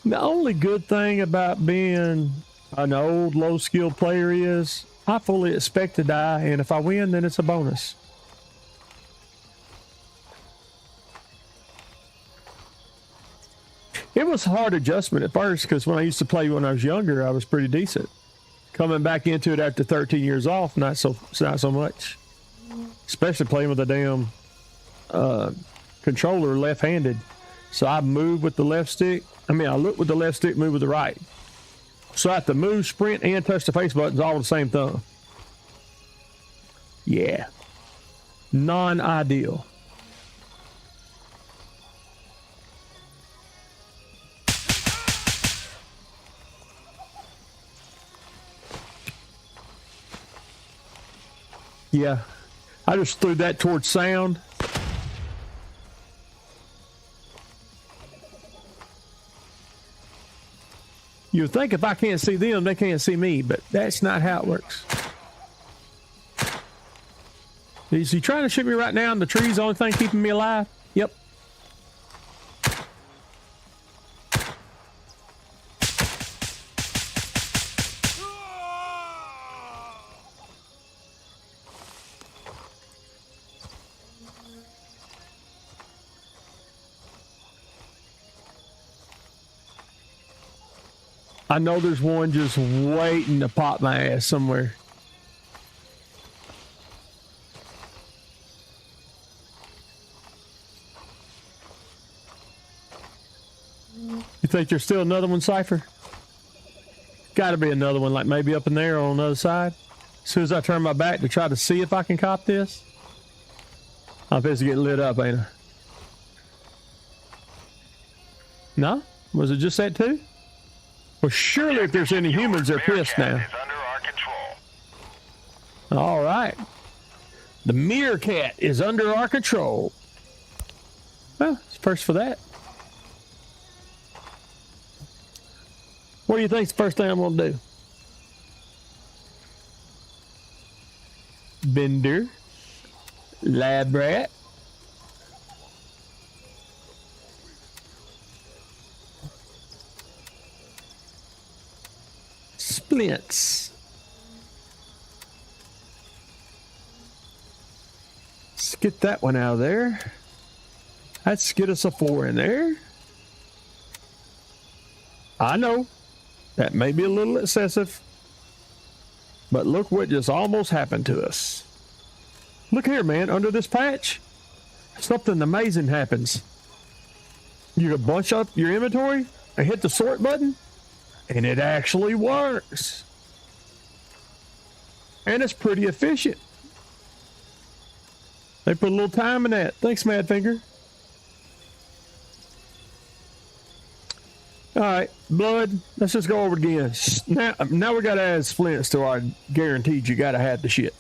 The only good thing about being an old, low-skilled player is I fully expect to die, and if I win, then it's a bonus. It was a hard adjustment at first, because when I used to play when I was younger, I was pretty decent. Coming back into it after 13 years off, not so much. Especially playing with a damn controller left-handed. So I move with the left stick. I mean, I look with the left stick, move with the right. So I have to move, sprint, and touch the face buttons all with the same thumb. Yeah. Non-ideal. Yeah. I just threw that towards sound. You would think if I can't see them, they can't see me, but that's not how it works. Is he trying to shoot me right now and the tree's the only thing keeping me alive? Yep. I know there's one just waiting to pop my ass somewhere. You think there's still another one, Cypher? Got to be another one, like maybe up in there on the other side. As soon as I turn my back to try to see if I can cop this, I'm supposed to get lit up, ain't I? No? Was it just that too? Well, surely if there's any humans, they're pissed now. All right. The meerkat is under our control. Well, it's first for that. What do you think's the first thing I'm going to do? Bender. Lab rat. Splints. Let's get that one out of there. Let's get us a 4 in there. I know that may be a little excessive, but look what just almost happened to us. Look here, man, under this patch, something amazing happens. You can bunch up your inventory and hit the sort button, and it actually works. And it's pretty efficient. They put a little time in that. Thanks, Madfinger. All right, blood. Let's just go over it again. Now we got to add splints to our guaranteed. You got to have the shit.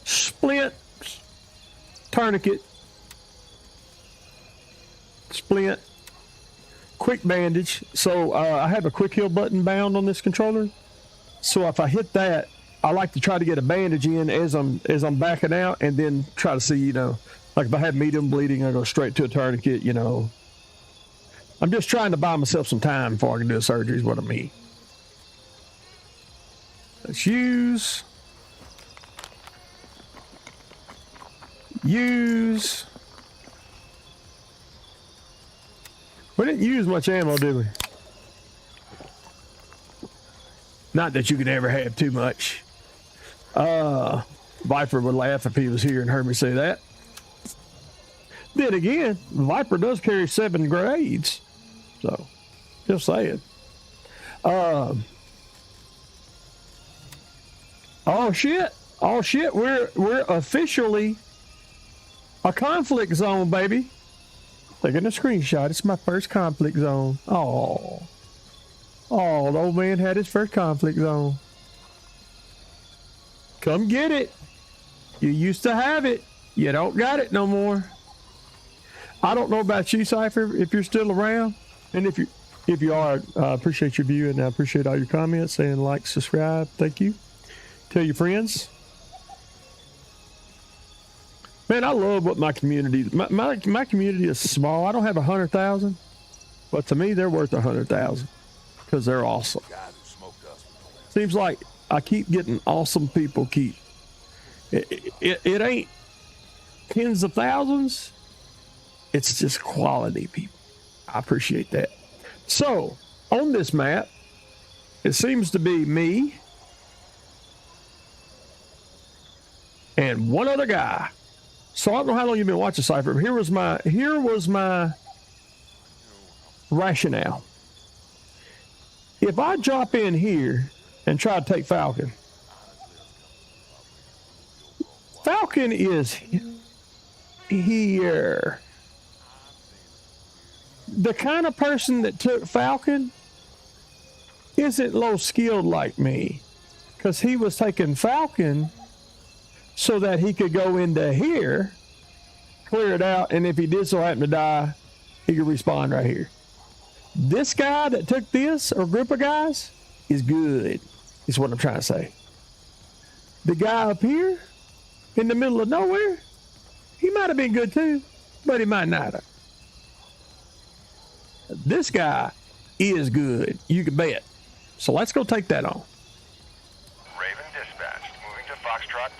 Splint, tourniquet, splint, quick bandage. So I have a quick heal button bound on this controller. So if I hit that, I like to try to get a bandage in as I'm backing out, and then try to see, you know, like if I have medium bleeding, I go straight to a tourniquet, you know. I'm just trying to buy myself some time before I can do a surgery is what I mean. Let's use. We didn't use much ammo, did we? Not that you could ever have too much. Viper would laugh if he was here and heard me say that. Then again, Viper does carry 7 grades. So, just saying. Oh shit. Oh shit, we're officially a conflict zone, baby. Taking a screenshot. It's my first conflict zone. Oh, the old man had his first conflict zone. Come get it. You used to have it. You don't got it no more. I don't know about you, Cypher, if you're still around. And if you are, I appreciate your view, and I appreciate all your comments and like, subscribe. Thank you. Tell your friends. Man, I love what my community. My community is small. I don't have 100,000, but to me, they're worth 100,000 because they're awesome. Seems like I keep getting awesome people. It ain't tens of thousands. It's just quality people. I appreciate that. So on this map, it seems to be me and one other guy. So I don't know how long you've been watching Cypher, but here was my rationale. If I drop in here and try to take Falcon, Falcon is here. The kind of person that took Falcon isn't low skilled like me, because he was taking Falcon so that he could go into here, clear it out, and if he did so happen to die, he could respawn right here. This guy that took this, or group of guys, is good, is what I'm trying to say. The guy up here, in the middle of nowhere, he might have been good too, but he might not have. This guy is good, you can bet. So let's go take that on. Raven dispatched, moving to Foxtrot 2.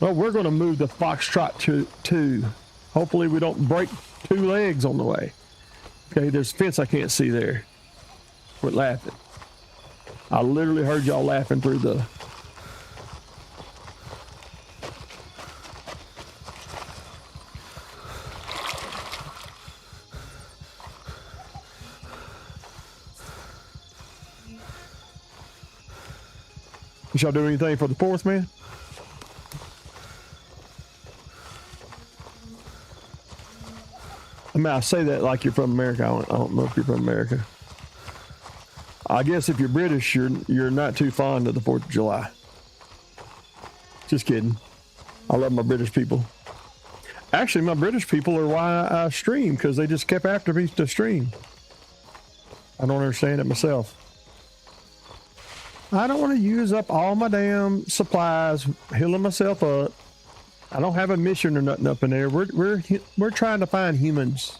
Well, we're going to move the Foxtrot to 2. Hopefully we don't break 2 legs on the way. Okay, there's a fence I can't see there. Quit laughing. I literally heard y'all laughing through the... Did y'all do anything for the 4th, man? I mean, I say that like you're from America. I don't know if you're from America. I guess if you're British, you're not too fond of the 4th of July. Just kidding. I love my British people. Actually, my British people are why I stream, because they just kept after me to stream. I don't understand it myself. I don't want to use up all my damn supplies, healing myself up. I don't have a mission or nothing up in there. We're trying to find humans.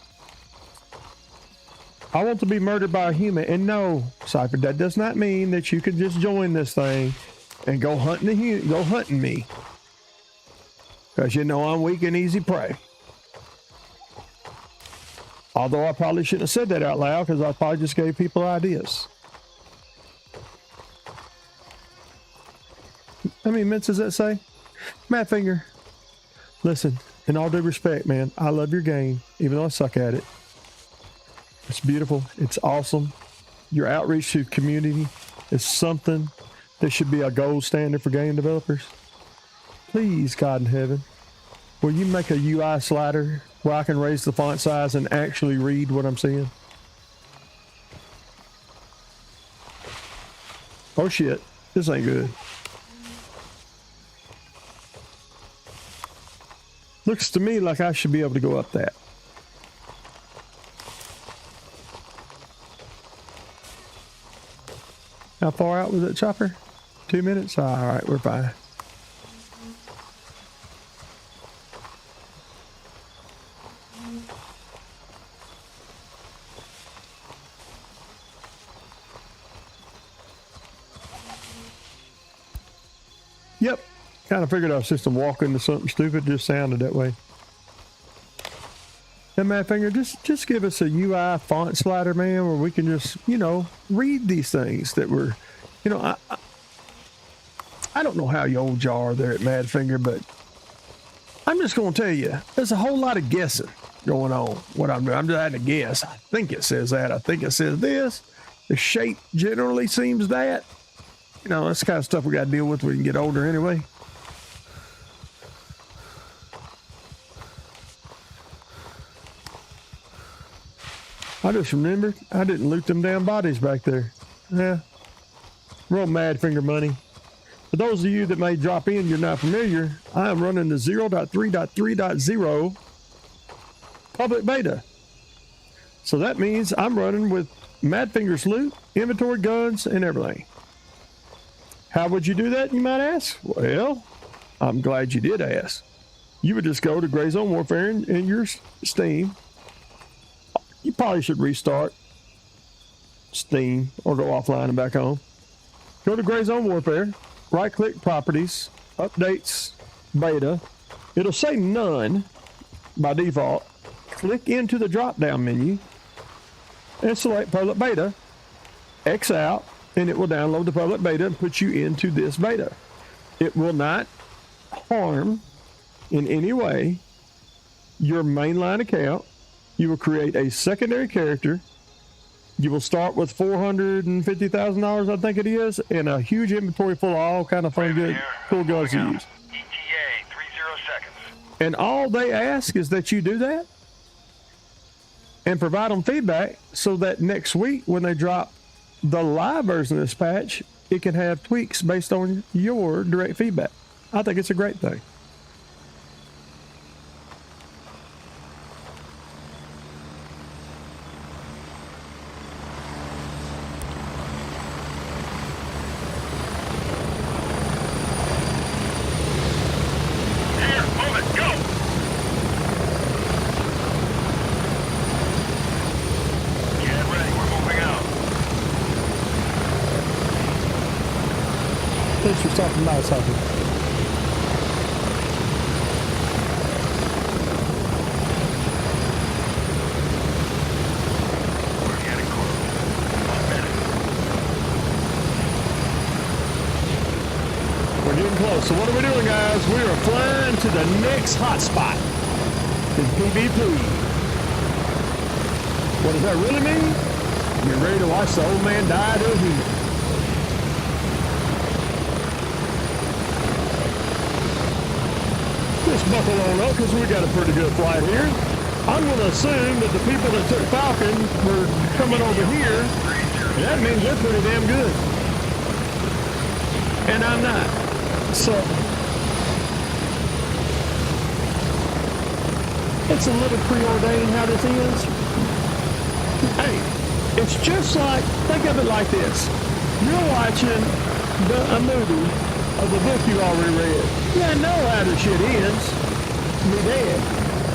I want to be murdered by a human. And no, Cypher, that does not mean that you can just join this thing and go hunting me. Because you know I'm weak and easy prey. Although I probably shouldn't have said that out loud, because I probably just gave people ideas. How many minutes does that say? Matt Finger. Listen, in all due respect, man, I love your game, even though I suck at it. It's beautiful. It's awesome. Your outreach to the community is something that should be a gold standard for game developers. Please, God in heaven, will you make a UI slider where I can raise the font size and actually read what I'm seeing? Oh shit, this ain't good. Looks to me like I should be able to go up that. How far out was that chopper? 2 minutes? All right, we're fine. Yep. Kind of figured I was just walking into something stupid. Just sounded that way. And Matt Finger, just give us a UI font slider, man, where we can just, you know, read these things that we're, you know, I don't know how old y'all are there at Mad Finger, but I'm just going to tell you, there's a whole lot of guessing going on. What I'm doing, I'm just having to guess. I think it says that. I think it says this. The shape generally seems that. You know, that's the kind of stuff we got to deal with when we can get older anyway. I just remembered I didn't loot them damn bodies back there. Yeah. Real Mad Finger money. For those of you that may drop in, you're not familiar, I am running the 0.3.3.0 public beta. So that means I'm running with Mad Finger's loot, inventory, guns, and everything. How would you do that, you might ask? Well, I'm glad you did ask. You would just go to Gray Zone Warfare in your Steam. You probably should restart Steam or go offline and back on. Go to Gray Zone Warfare, right-click Properties, Updates, Beta. It'll say None by default. Click into the drop-down menu and select Public Beta. X out, and it will download the public beta and put you into this beta. It will not harm in any way your mainline account. You will create a secondary character. You will start with $450,000, I think it is, and a huge inventory full of all kind of fun, good, cool guns to use. ETA 30 seconds. And all they ask is that you do that and provide them feedback so that next week when they drop the live version of this patch, it can have tweaks based on your direct feedback. I think it's a great thing. Here, move it, go! Get ready, we're moving out. Thanks for stopping by, Sophie. We're getting close. 1 minute. We're getting close. So what are we doing, guys? We are flying to the next hotspot in PvP. What does that really mean? You're ready to watch the old man die to a human. Just buckle on up because we got a pretty good flight here. I'm going to assume that the people that took Falcon were coming over here. And that means they're pretty damn good. And I'm not. So it's a little preordained how this is. Hey, it's just like, think of it like this. You're watching a movie of the book you already read. You know how the shit ends. Be dead.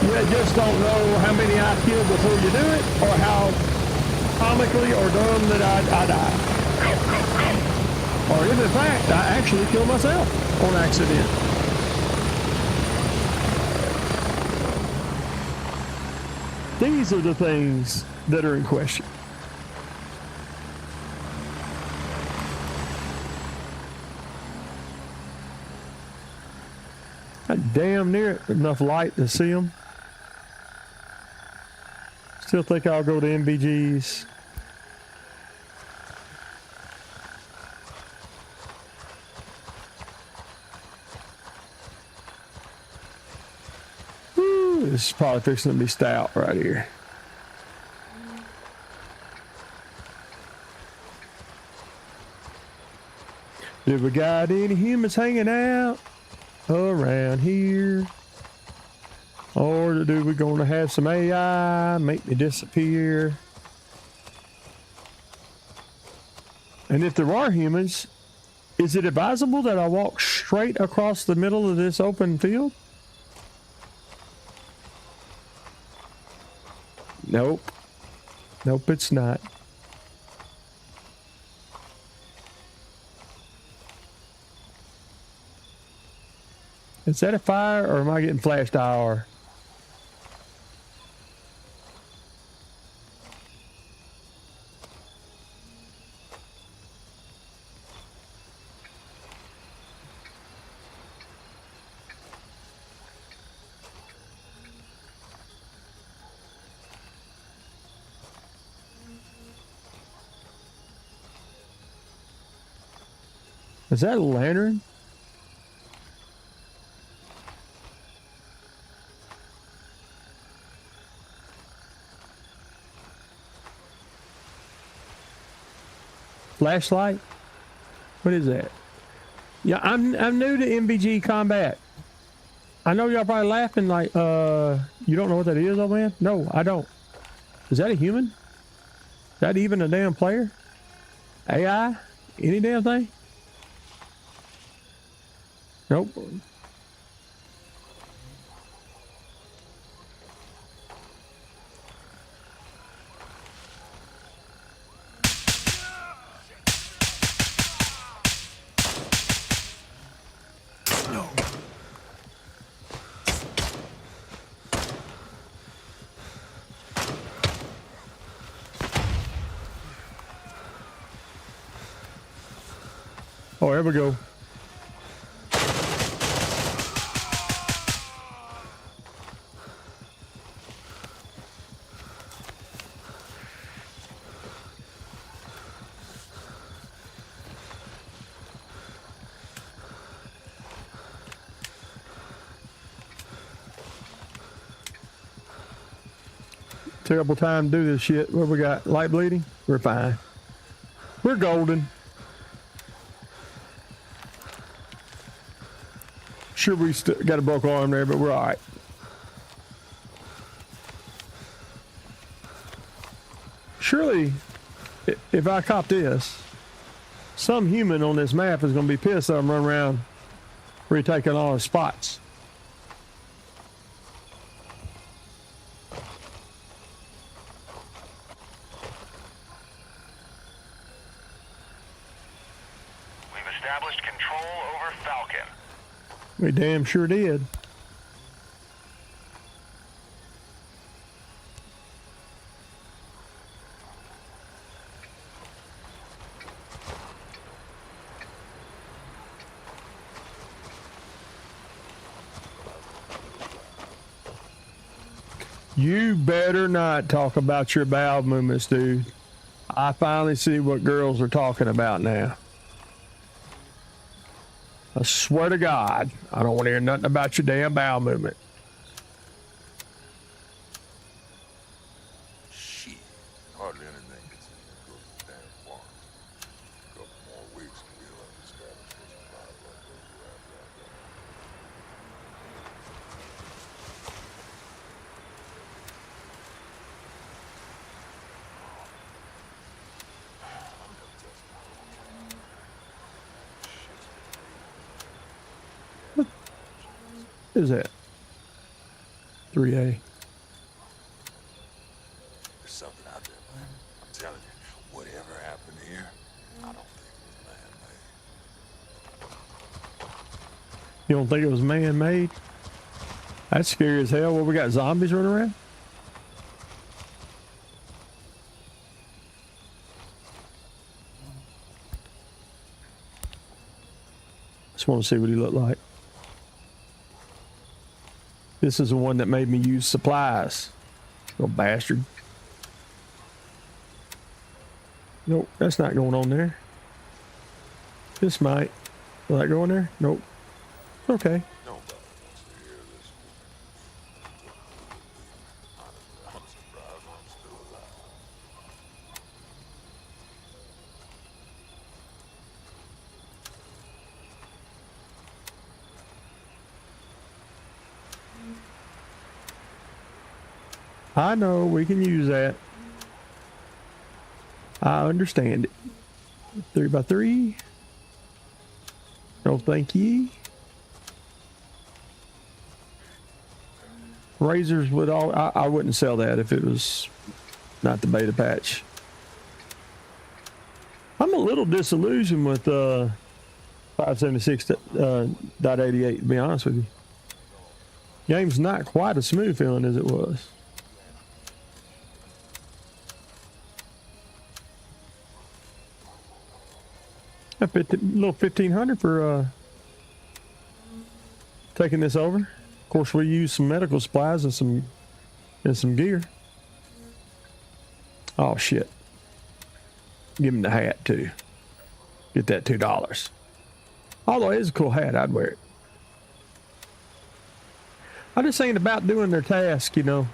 You just don't know how many I killed before you do it, or how comically or dumb that I die. Or if in fact I actually kill myself on accident. These are the things that are in question. Got damn near enough light to see them. Still think I'll go to MBG's. Woo, this is probably fixing to be stout right here. Do we got any humans hanging out around here? Or do we gonna have some AI make me disappear? And if there are humans, is it advisable that I walk straight across the middle of this open field? Nope. Nope, it's not. Is that a fire or am I getting flashed IR? Is that a lantern? Flashlight? What is that? Yeah, I'm new to MBG combat. I know y'all probably laughing like, you don't know what that is, old man? No, I don't. Is that a human? Is that even a damn player? AI? Any damn thing? Nope. Oh, here we go. Terrible time to do this shit. What we got? Light bleeding? We're fine. We're golden. Sure, we got a broken arm there, but we're all right. Surely, if I cop this, some human on this map is going to be pissed that I'm running around retaking all his spots. We've established control over Falcon. We damn sure did. You better not talk about your bowel movements, dude. I finally see what girls are talking about now. I swear to God, I don't want to hear nothing about your damn bowel movement. Shit. Hardly anything gets in here goes to damn farm. A couple more weeks and we'll have established a supply of like those around there. What is that? 3A. There's something out there, man. I'm telling you, whatever happened here, I don't think it was man-made. You don't think it was man-made? That's scary as hell. What, we got zombies running around? Just want to see what he looked like. This is the one that made me use supplies. Little bastard. Nope, that's not going on there. This might. Will that go in there? Nope. Okay. Nobody wants to hear this. I'm surprised I'm still alive. I know, we can use that. I understand it. 3x3. No thank ye. Razors would all, I wouldn't sell that if it was not the beta patch. I'm a little disillusioned with 576.88 to be honest with you. Game's not quite as smooth feeling as it was. A little 1,500 for taking this over. Of course, we use some medical supplies and some gear. Oh shit! Give him the hat too. Get that $2. Although it is a cool hat, I'd wear it. I'm just saying about doing their task, you know,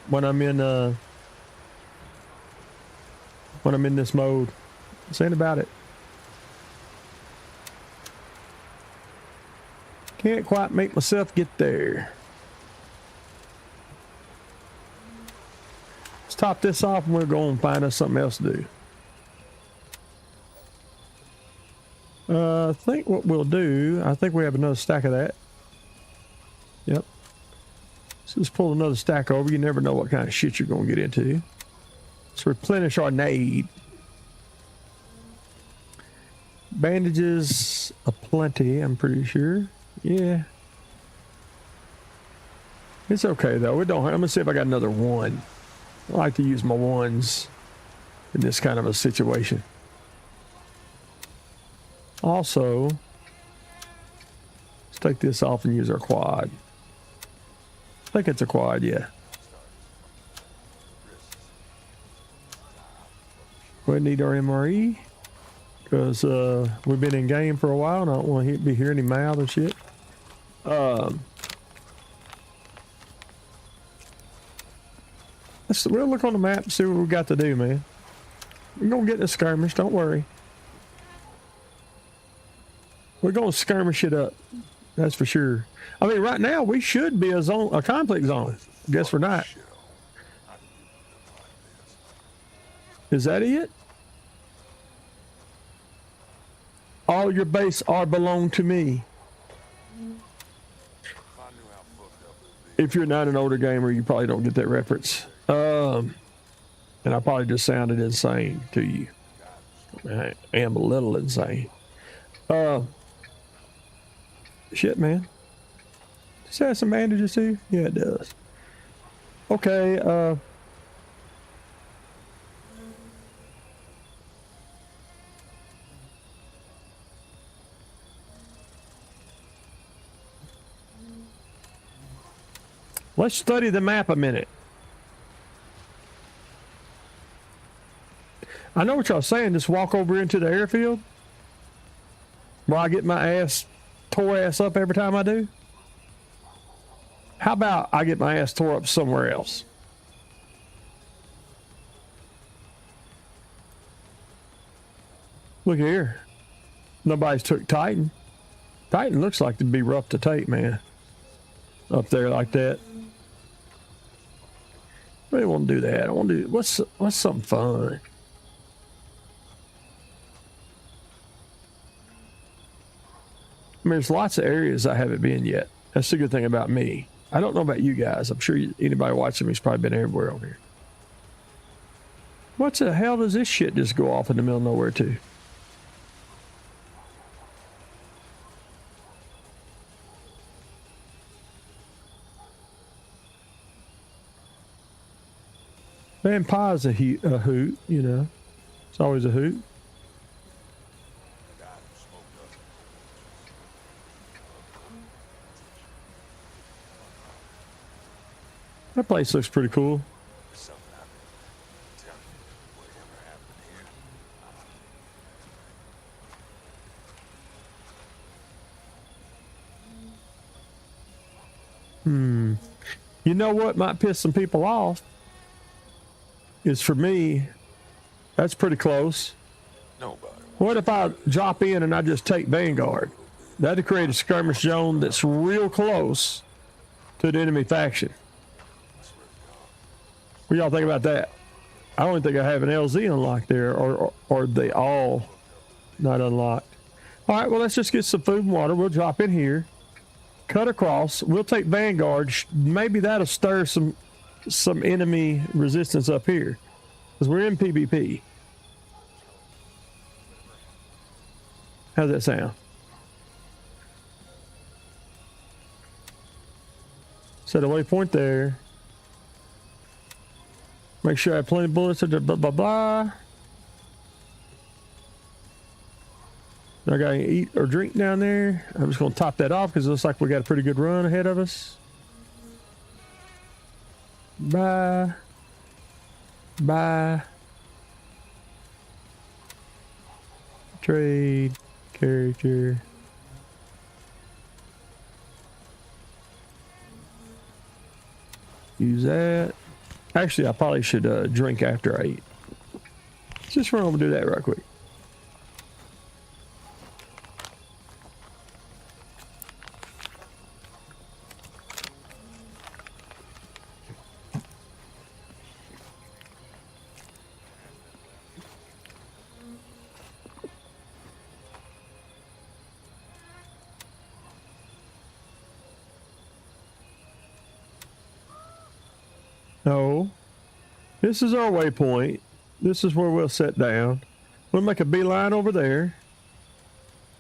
when I'm in this mode. I'm saying about it. Can't quite make myself get there. Let's top this off and we'll go and find us something else to do. I think what we'll do, I think we have another stack of that. Yep. So let's pull another stack over. You never know what kind of shit you're going to get into. Let's replenish our nade. Bandages aplenty, I'm pretty sure. Yeah. It's okay though. We don't. I'm gonna see if I got another one. I like to use my ones in this kind of a situation. Also, let's take this off and use our quad. I think it's a quad, yeah. We need our MRE because we've been in game for a while and I don't want to be hearing any mouth and shit. We'll look on the map and see what we got to do, man. We're gonna get in a skirmish, don't worry. We're gonna skirmish it up. That's for sure. I mean, right now we should be a conflict zone. Guess we're not. Is that it? All your base are belong to me. If you're not an older gamer, you probably don't get that reference. And I probably just sounded insane to you. I am a little insane. Shit, man. Does that have some bandages too? Yeah, it does. Okay, let's study the map a minute. I know what y'all saying. Just walk over into the airfield where I get my ass tore up every time I do. How about I get my ass tore up somewhere else? Look here. Nobody's took Titan. Titan looks like to be rough to take, man. Up there like that. I really want to do that. I want to do what's something fun. I mean, there's lots of areas I haven't been yet. That's the good thing about me. I don't know about you guys. I'm sure anybody watching me's probably been everywhere over here. What the hell does this shit just go off in the middle of nowhere to? Man, Pie's a hoot, you know. It's always a hoot. That place looks pretty cool. You know what might piss some people off? Is for me, that's pretty close. What if I drop in and I just take Vanguard? That'd create a skirmish zone that's real close to the enemy faction. What y'all think about that? I don't think I have an LZ unlocked there, or they all not unlocked. All right, well, let's just get some food and water. We'll drop in here, cut across. We'll take Vanguard. Maybe that'll stir some enemy resistance up here, because we're in PvP. How's that sound? Set a waypoint there. Make sure I have plenty of bullets. Blah, blah, blah. I got to eat or drink down there. I'm just going to top that off because it looks like we got a pretty good run ahead of us. Bye. Bye. Trade. Character. Use that. Actually, I probably should drink after I eat. Let's just run over and do that right quick. No. This is our waypoint. This is where we'll sit down. We'll make a beeline over there.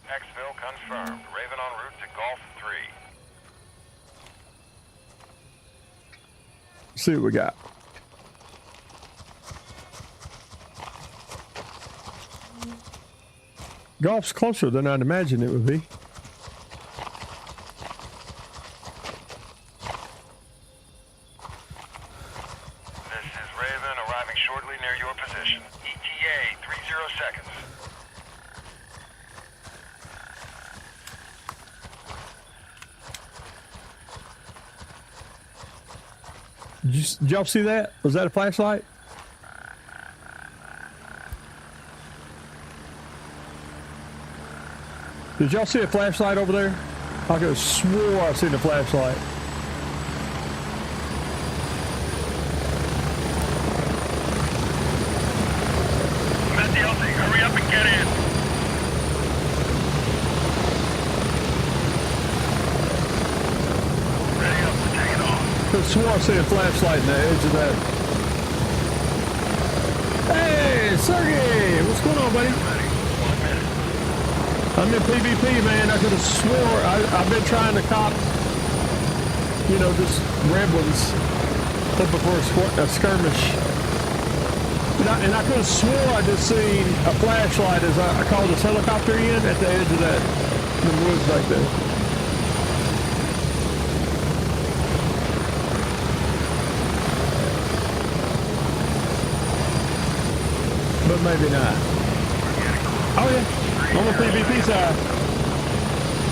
Exfil confirmed. Raven en route to Golf 3. See what we got. Golf's closer than I'd imagine it would be. This is Raven arriving shortly near your position. ETA 30 seconds. Did y'all see that? Was that a flashlight? Did y'all see a flashlight over there? I could have swore I seen a flashlight. Met the LZ. Hurry up and get in. Ready up. We're taking off. I could have swore I seen a flashlight in the edge of that. Hey, Sergey! What's going on, buddy? Ready. 1 minute. I'm in PvP, man. I could have swore I've been trying to cop, you know, just red ones before a skirmish. And I could have swore I just seen a flashlight as I called this helicopter in at the edge of the woods right there. But maybe not. Oh yeah, on the PvP side.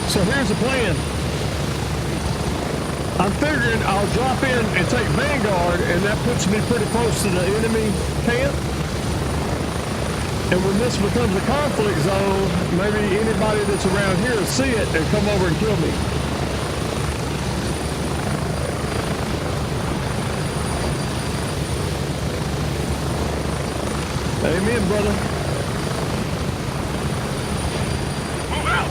So here's the plan. I'm figuring I'll drop in and take Vanguard, and that puts me pretty close to the enemy camp. And when this becomes a conflict zone, maybe anybody that's around here will see it and come over and kill me. Amen, brother. Move out.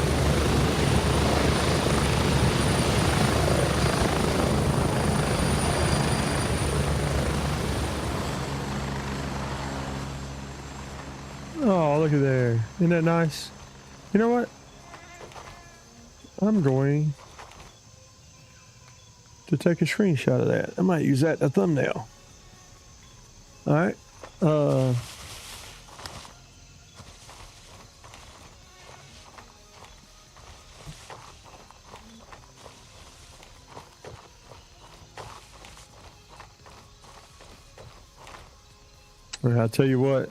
Oh, look at there. Isn't that nice? You know what? I'm going to take a screenshot of that. I might use that in a thumbnail. All right. I'll tell you what.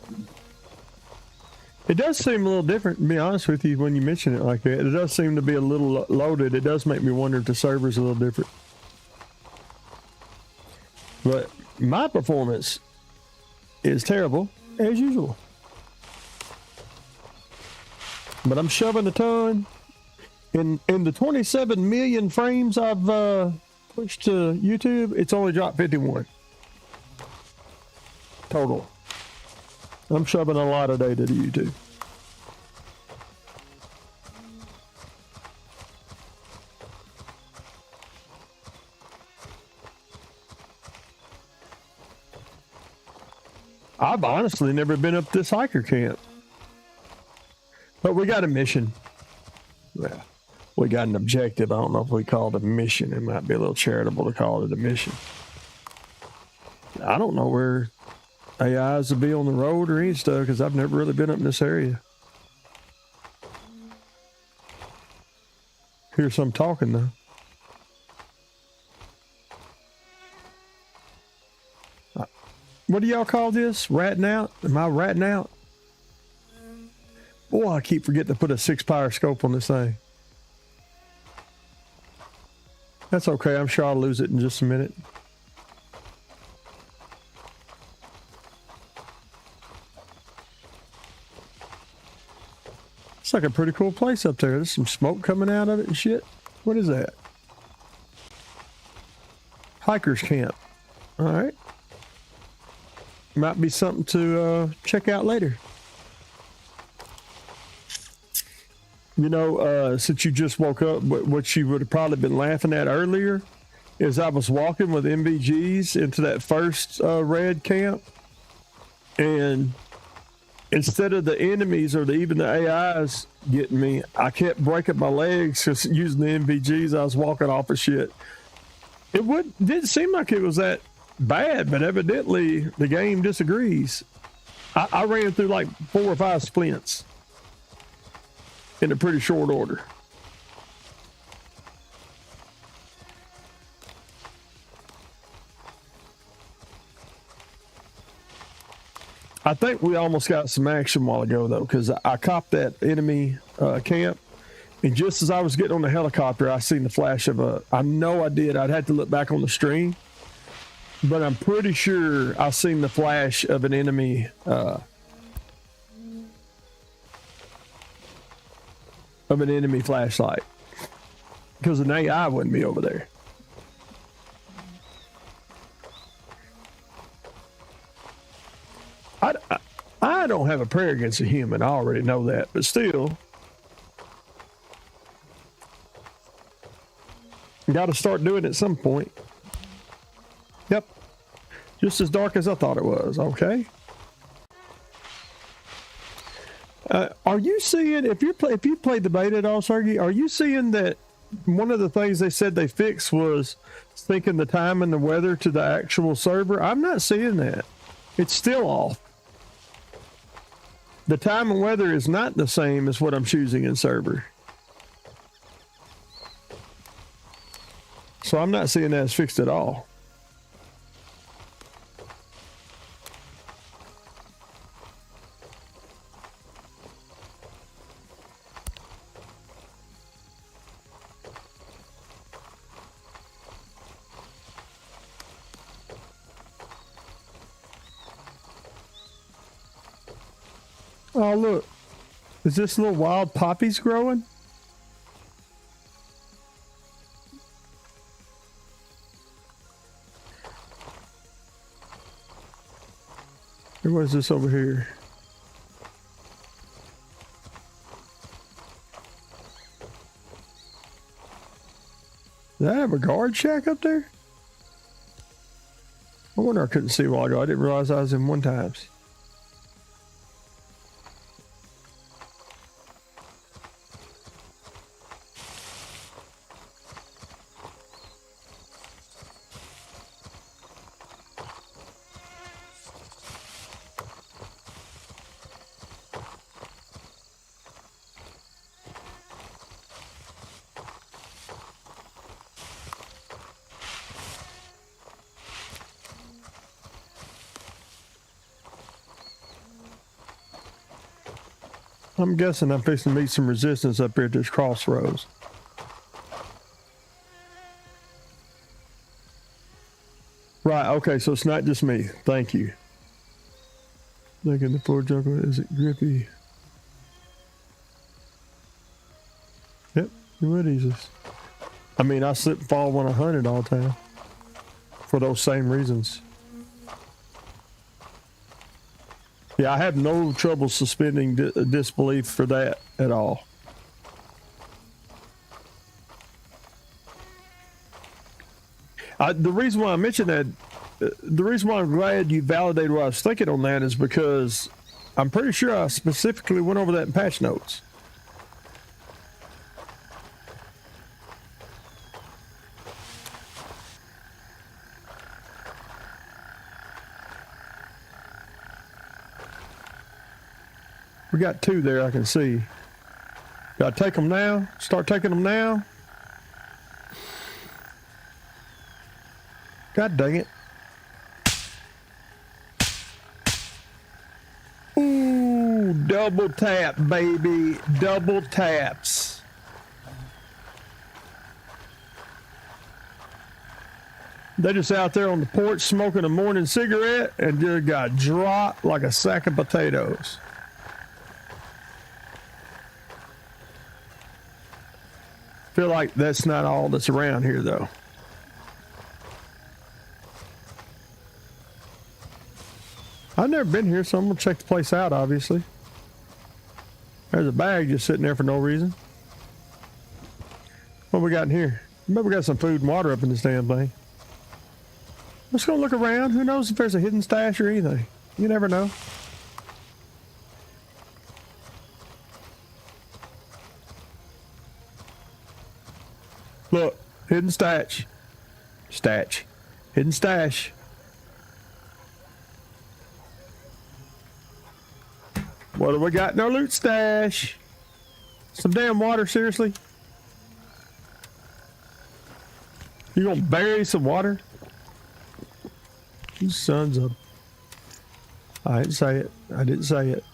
It does seem a little different, to be honest with you, when you mention it like that. It does seem to be a little loaded. It does make me wonder if the server's a little different. But my performance is terrible, as usual. But I'm shoving a ton. In the 27 million frames I've pushed to YouTube, it's only dropped 51. Total. I'm shoving a lot of data to YouTube. I've honestly never been up this hiker camp. But we got a mission. Well, we got an objective. I don't know if we call it a mission. It might be a little charitable to call it a mission. I don't know where AIs will be on the road or any stuff because I've never really been up in this area. Hear some talking though. What do y'all call this? Ratting out? Am I ratting out? Boy, I keep forgetting to put a 6-power scope on this thing. That's okay. I'm sure I'll lose it in just a minute. It's like a pretty cool place up there. There's some smoke coming out of it and shit. What is that? Hiker's camp. All right. Might be something to check out later. You know, since you just woke up, what you would have probably been laughing at earlier is I was walking with MVGs into that first red camp, and instead of the enemies or even the AIs getting me, I kept breaking my legs just using the MVGs. I was walking off of shit. Didn't seem like it was that bad, but evidently the game disagrees. I ran through like 4 or 5 splints in a pretty short order. I think we almost got some action a while ago, though, because I copped that enemy camp, and just as I was getting on the helicopter, I seen the flash of a... I know I did. I'd have to look back on the stream, but I'm pretty sure I seen the flash of an enemy... of an enemy flashlight, because an AI wouldn't be over there. I don't have a prayer against a human. I already know that, but still, got to start doing it at some point. Yep, just as dark as I thought it was. Okay. Are you seeing, if you played the beta at all, Sergey, are you seeing that one of the things they said they fixed was syncing the time and the weather to the actual server? I'm not seeing that. It's still off. The time and weather is not the same as what I'm choosing in server. So I'm not seeing that as fixed at all. Oh, look. Is this little wild poppies growing? Or what is this over here? Does that have a guard shack up there? I wonder I couldn't see a while ago. I didn't realize I was in one times. I'm guessing I'm fixing to meet some resistance up here at this crossroads. Right, okay, so it's not just me. Thank you. Looking the floor juggle, is it grippy? Yep, what is this? I mean, I slip and fall 100 all the time. For those same reasons. Yeah, I have no trouble suspending disbelief for that at all. The reason why I mentioned that, the reason why I'm glad you validated what I was thinking on that is because I'm pretty sure I specifically went over that in patch notes. We got 2 there I can see. Got to take them now? Start taking them now? God dang it. Ooh, double tap, baby. Double taps. They just out there on the porch smoking a morning cigarette and just got dropped like a sack of potatoes. Feel like that's not all that's around here, though. I've never been here, so I'm gonna check the place out, obviously. There's a bag just sitting there for no reason. What we got in here? Maybe we got some food and water up in this damn thing. Let's go look around. Who knows if there's a hidden stash or anything? You never know. Look, hidden stash. Hidden stash. What do we got in our loot stash? Some damn water, seriously? You gonna bury some water? You sons of... I didn't say it. I didn't say it.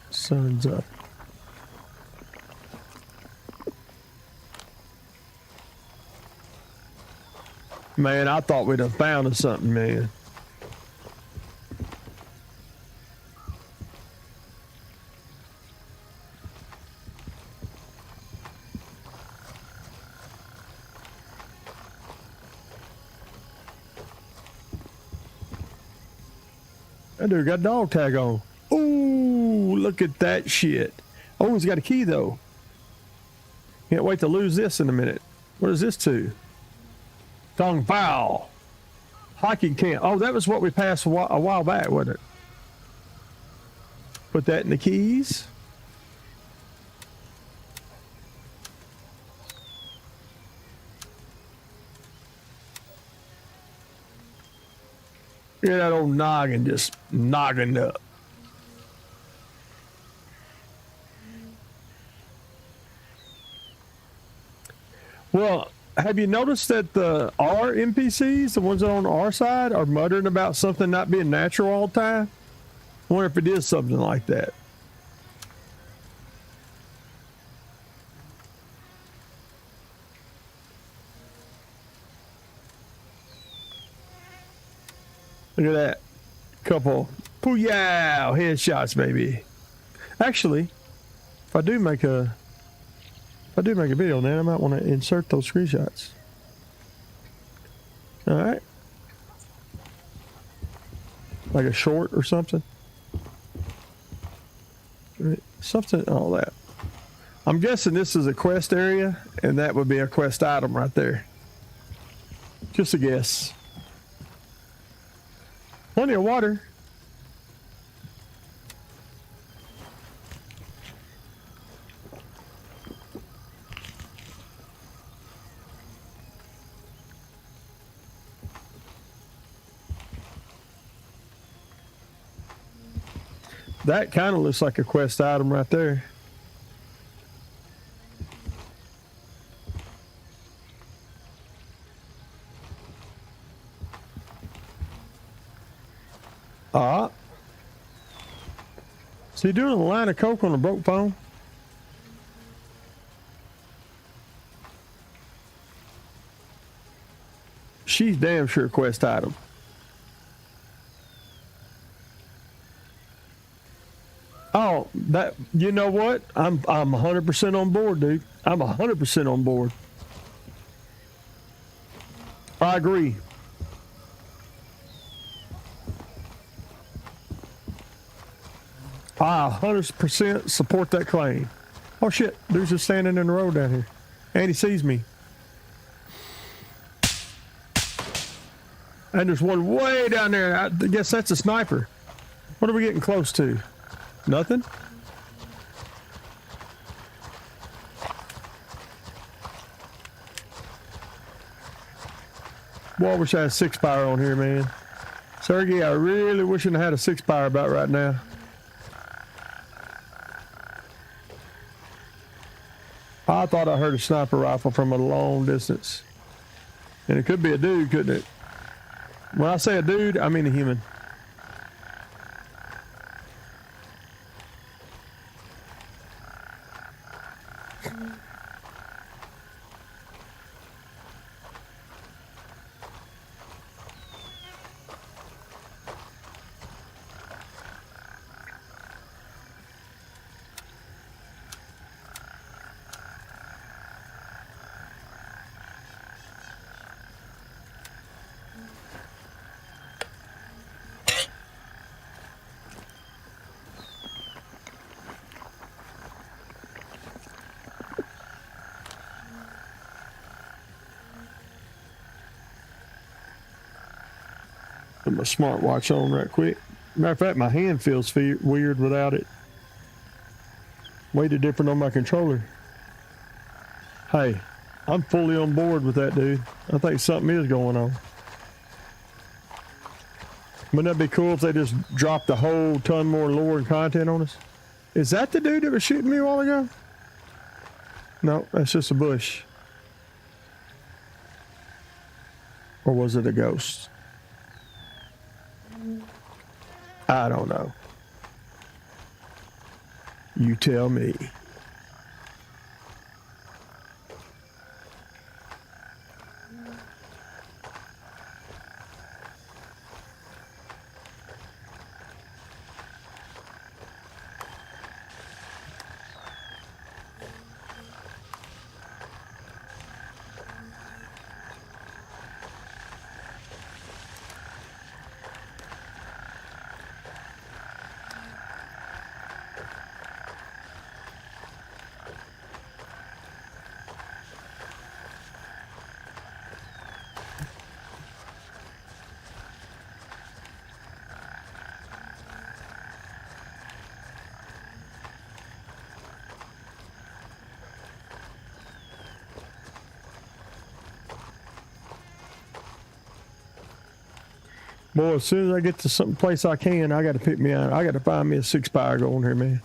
Sons of... Man, I thought we'd have found something, man. That dude got dog tag on. Ooh, look at that shit. Oh, he's got a key though. Can't wait to lose this in a minute. What is this to? Dong Bao. Hiking camp. Oh, that was what we passed a while back, wasn't it? Put that in the keys. Yeah, that old noggin just noggin up. Well, have you noticed that the R NPCs, the ones that are on our side, are muttering about something not being natural all the time? I wonder if it is something like that. Look at that. Couple pooyow headshots, baby. Actually, if I do make a video on that, I might want to insert those screenshots. All right. Like a short or something. Something, all that. I'm guessing this is a quest area, and that would be a quest item right there. Just a guess. Plenty of water. That kind of looks like a quest item right there. So you doing a line of coke on a broke phone? She's damn sure a quest item. Oh, that, you know what? I'm 100% on board, dude. I'm 100% on board. I agree. I 100% support that claim. Oh shit, dude's just standing in the road down here. And he sees me. And there's one way down there. I guess that's a sniper. What are we getting close to? Nothing? Boy, I wish I had a 6-power on here, man. Sergey, I really wishing I had a 6-power about right now. I thought I heard a sniper rifle from a long distance. And it could be a dude, couldn't it? When I say a dude, I mean a human. Put my smartwatch on right quick. Matter of fact, my hand feels weird without it. Weighted different on my controller. Hey, I'm fully on board with that, dude. I think something is going on. Wouldn't that be cool if they just dropped a whole ton more lore and content on us? Is that the dude that was shooting me a while ago? No, that's just a bush. Or was it a ghost? I don't know. You tell me. Boy, as soon as I get to some place I can, I got to pick me out. I got to find me a 6-power going here, man.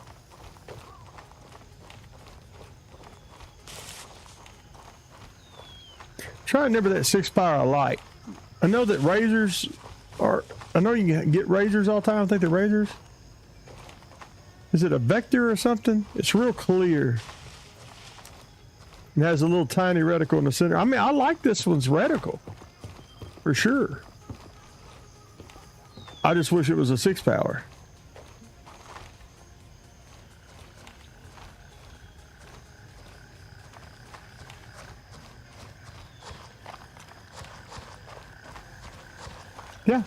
Try to remember that 6-power light. I know that razors are. I know you can get razors all the time. I think they're razors. Is it a vector or something? It's real clear. It has a little tiny reticle in the center. I mean, I like this one's reticle for sure. I just wish it was a 6-power. Yeah.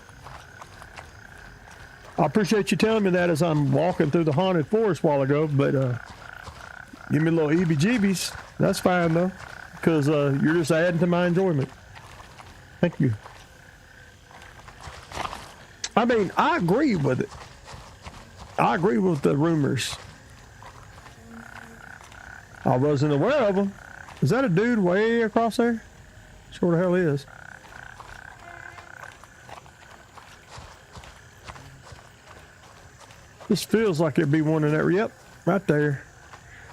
I appreciate you telling me that as I'm walking through the haunted forest a while ago, but give me a little EBGBs. That's fine though, because you're just adding to my enjoyment. Thank you. I mean, I agree with it. I agree with the rumors. I wasn't aware of them. Is that a dude way across there? Sure the hell is. This feels like it'd be one in there. Yep, right there.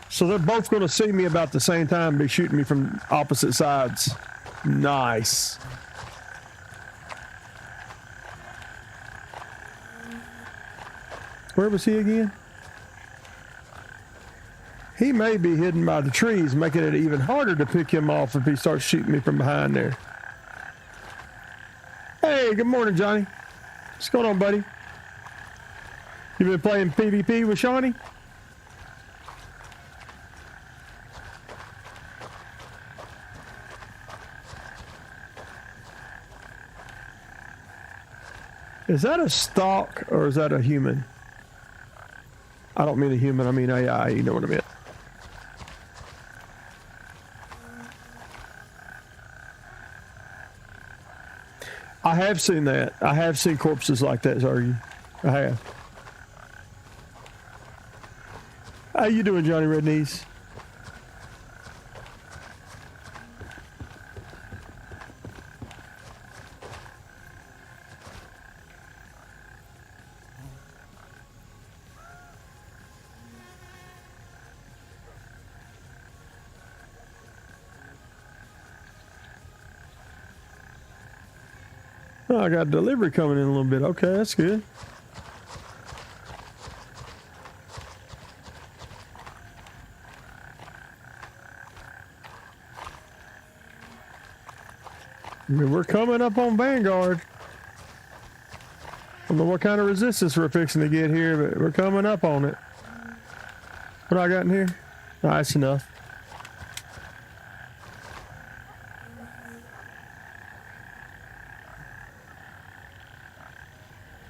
So they're both going to see me about the same time and be shooting me from opposite sides. Nice. Where was he again? He may be hidden by the trees, making it even harder to pick him off if he starts shooting me from behind there. Hey, good morning, Johnny. What's going on, buddy? You been playing PvP with Shawnee? Is that a stalk or is that a human? I don't mean a human, I mean AI, you know what I mean. I have seen that. I have seen corpses like that, Zargy. I have. How you doing, Johnny Red Knees? Oh, I got delivery coming in a little bit. Okay, that's good. I mean, we're coming up on Vanguard. I don't know what kind of resistance we're fixing to get here, but we're coming up on it. What I got in here? Nice enough.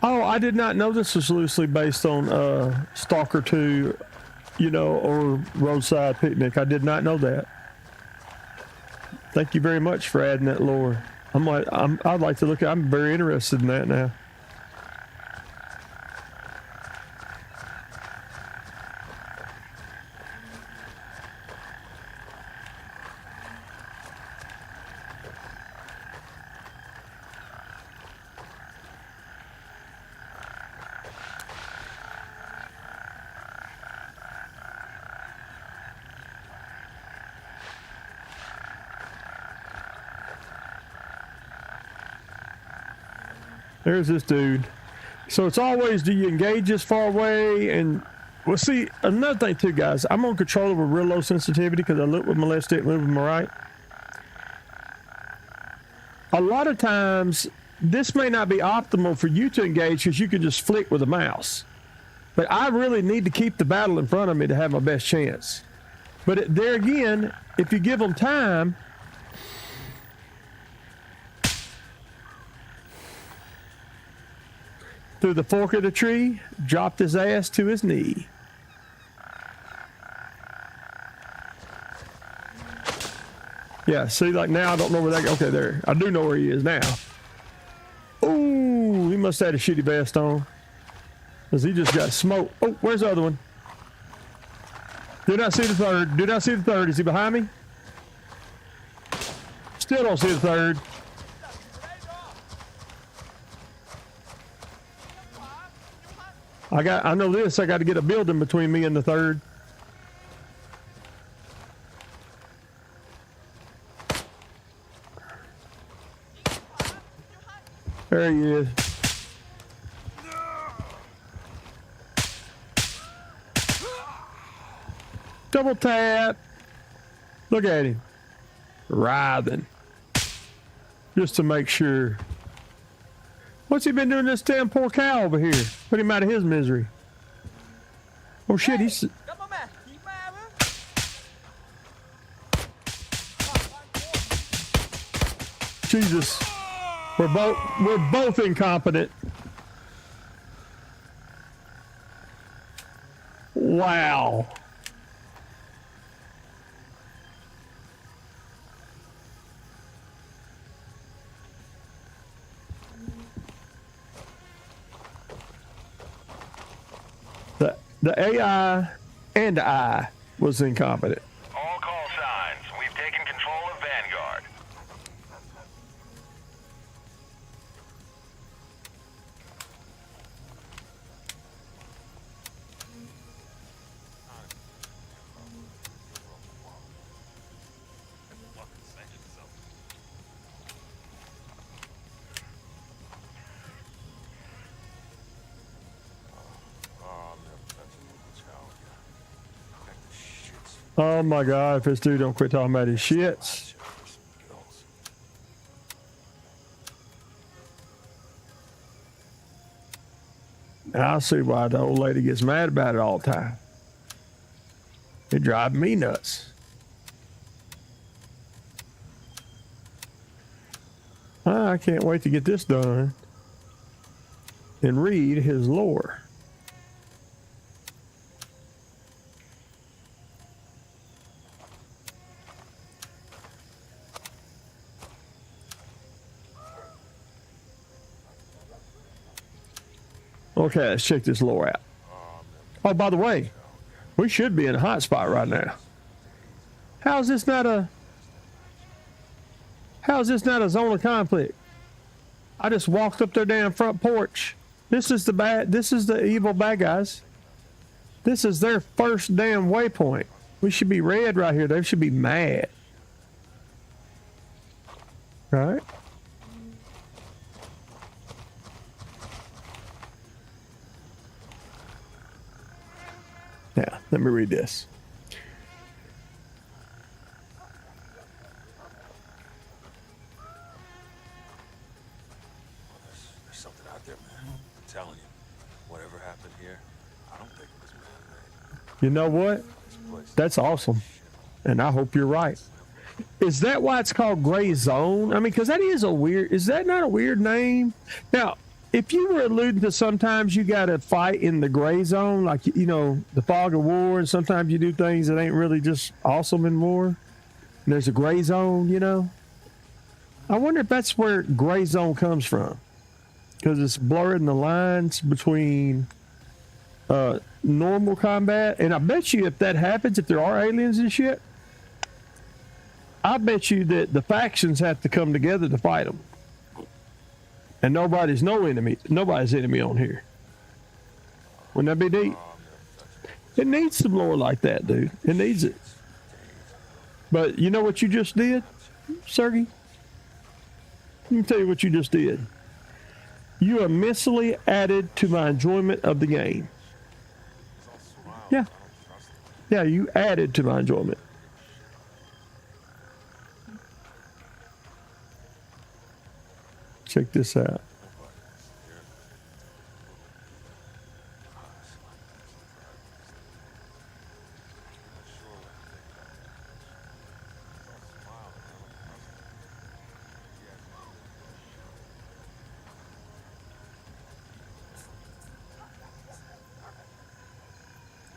Oh, I did not know this was loosely based on Stalker 2, you know, or Roadside Picnic. I did not know that. Thank you very much for adding that lore. I'd like to look at. I'm very interested in that now. There's this dude. So it's always, do you engage this far away? And well, see, another thing too, guys, I'm on controller with real low sensitivity because I look with my left stick, move with my right. A lot of times, this may not be optimal for you to engage because you can just flick with a mouse. But I really need to keep the battle in front of me to have my best chance. But there again, if you give them time, through the fork of the tree, dropped his ass to his knee. Yeah, see, like now I don't know where that. Okay, there. I do know where he is now. Ooh, he must have had a shitty vest on, cause he just got smoked. Oh, where's the other one? Did not see the third. Did not see the third. Is he behind me? Still don't see the third. I know this. I got to get a building between me and the third. There he is. Double tap. Look at him. Writhing. Just to make sure. What's he been doing to this damn poor cow over here? Put him out of his misery. Oh shit, he's... Jesus. We're both incompetent. Wow. The AI and I was incompetent. All call signs. We've taken control of Vanguard. Oh my God, if this dude don't quit talking about his shits. I see why the old lady gets mad about it all the time. It drives me nuts. I can't wait to get this done and read his lore. Okay, let's check this lore out. Oh, by the way, we should be in a hot spot right now. How is this not a zone of conflict? I just walked up their damn front porch. This is the evil bad guys. This is their first damn waypoint. We should be red right here. They should be mad. Right? Now, let me read this. There's something out there, man. I'm telling you. Whatever happened here, I don't think it was man-made. You know what? That's awesome. And I hope you're right. Is that why it's called Gray Zone? I mean, because that is is that not a weird name? Now, if you were alluding to sometimes you got to fight in the gray zone, like, you know, the fog of war, and sometimes you do things that ain't really just awesome in war, and there's a gray zone, you know? I wonder if that's where gray zone comes from, because it's blurring the lines between normal combat. And I bet you if that happens, if there are aliens and shit, I bet you that the factions have to come together to fight them. And nobody's enemy on here. Wouldn't that be neat? It needs some lore like that, dude. It needs it. But you know what you just did, Sergey? Let me tell you what you just did. You immensely added to my enjoyment of the game. Yeah. Yeah, you added to my enjoyment. Check this out.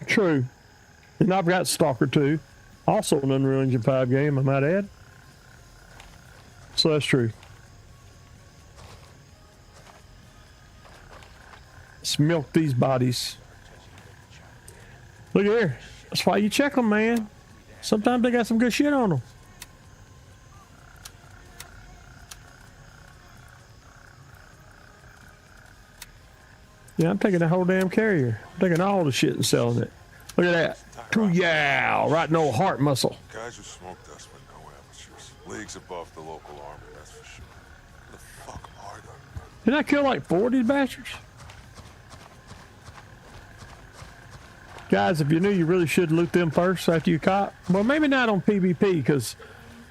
True. And I've got Stalker 2, also an Unreal Engine 5 game, I might add. So that's true. Let's milk these bodies. Look here. That's why you check them, man. Sometimes they got some good shit on them. Yeah, I'm taking the whole damn carrier. I'm taking all the shit and selling it. Look at that. Yow, right in the old heart muscle. Guys who smoked us were no amateurs. Leagues above the local army, that's for sure. Who the fuck are they? Didn't I kill like 4 of these bastards? Guys, if you knew, you really should loot them first after you cop. Well, maybe not on PvP, because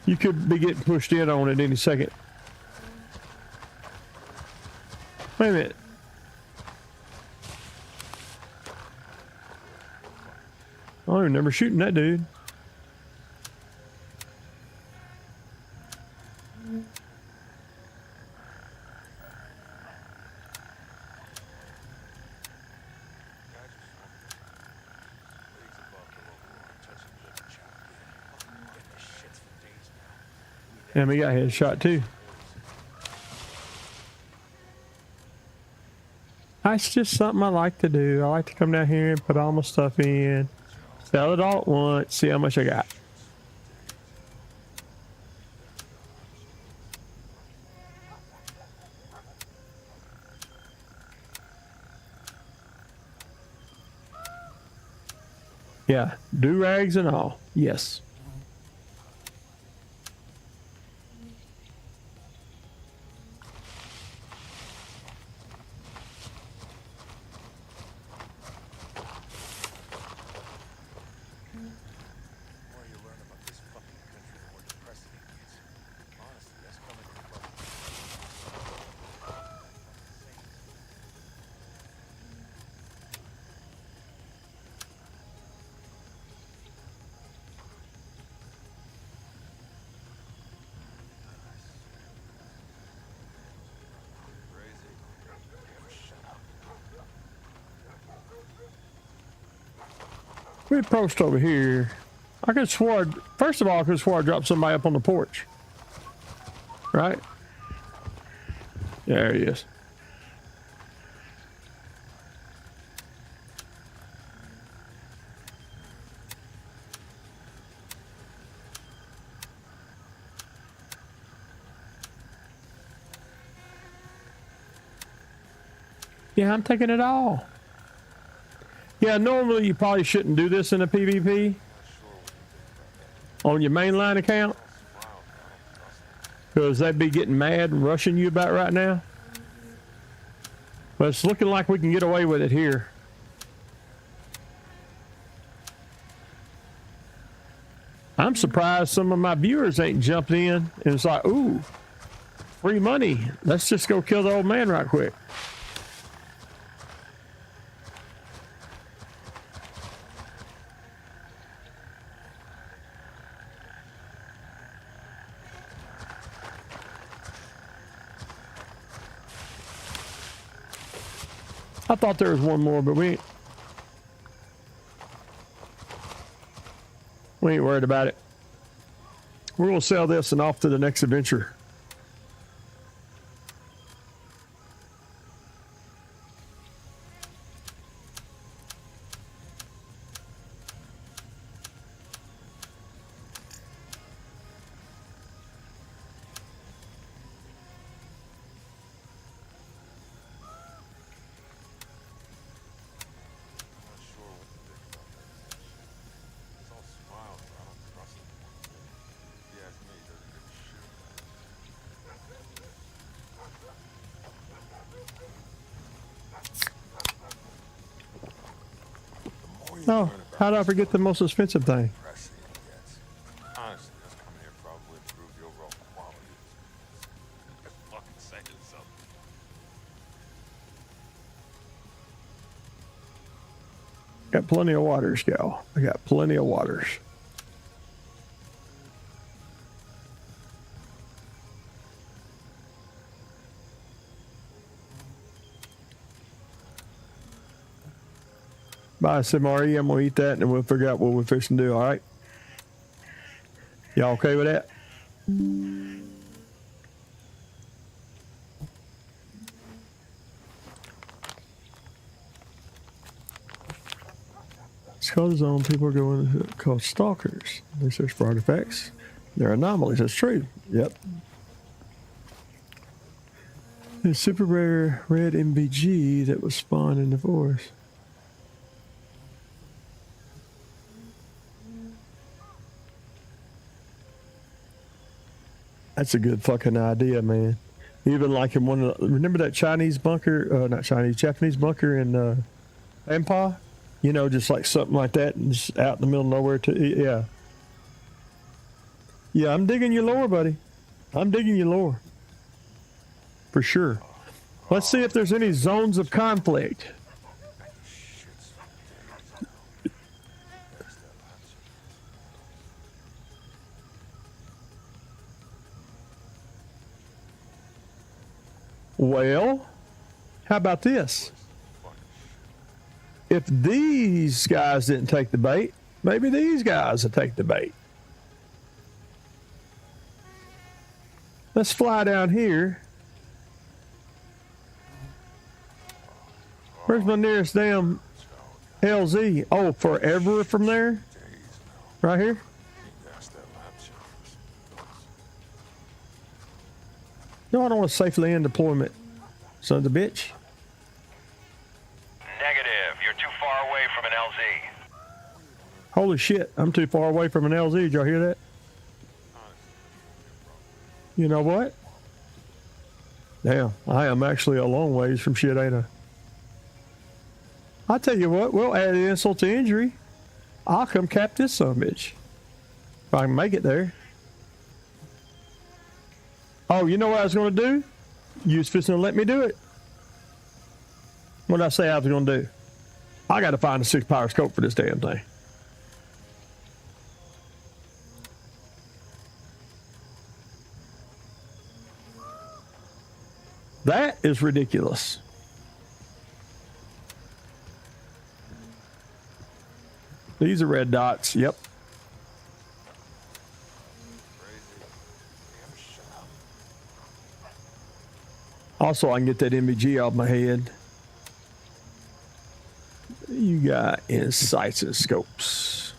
you could be getting pushed in on it any second. Wait a minute. I don't remember shooting that dude. And we got headshot too. That's just something I like to do. I like to come down here and put all my stuff in. Sell it all at once, see how much I got. Yeah, do-rags and all, yes. We approached over here. I could have swore, first of all, I could have swore I dropped somebody up on the porch. Right? There he is. Yeah, I'm taking it all. Yeah, normally you probably shouldn't do this in a PvP on your mainline account, because they'd be getting mad and rushing you about right now. But it's looking like we can get away with it here. I'm surprised some of my viewers ain't jumped in and it's like, ooh, free money. Let's just go kill the old man right quick. I thought there was one more, but we ain't worried about it. We're gonna sell this and off to the next adventure. Oh, how did I forget the most expensive thing? Pressing it gets. Honestly, us coming here probably improve the overall quality. Just fucking saying something. Got plenty of waters, gal. I got plenty of waters. Bye, Simari. I'm gonna eat that and then we'll figure out what we're fixing to do, all right? Y'all okay with that? Skull zone, people are going called stalkers. They search for artifacts. They're anomalies, that's true. Yep. There's super rare red MVG that was spawned in the forest. That's a good fucking idea, man. Even like in one of the, remember that Chinese bunker, not Chinese, Japanese bunker in Empire? You know, just like something like that, and just out in the middle of nowhere. Yeah. Yeah, I'm digging your lore, buddy. I'm digging your lore. For sure. Let's see if there's any zones of conflict. Well, how about this? If these guys didn't take the bait, maybe these guys will take the bait. Let's fly down here. Where's my nearest damn LZ? Oh, forever from there? Right here? No, I don't want to safely end deployment. Son of a bitch. Negative. You're too far away from an LZ. Holy shit, I'm too far away from an LZ. Did y'all hear that? You know what? Damn, I am actually a long ways from shit, ain't I? I tell you what, we'll add insult to injury. I'll come cap this son of a bitch. If I can make it there. Oh, you know what I was going to do? You was fixing to let me do it. What did I say I was going to do? I got to find a 6-power scope for this damn thing. That is ridiculous. These are red dots. Yep. Also, I can get that MBG off my head. You got insights and scopes.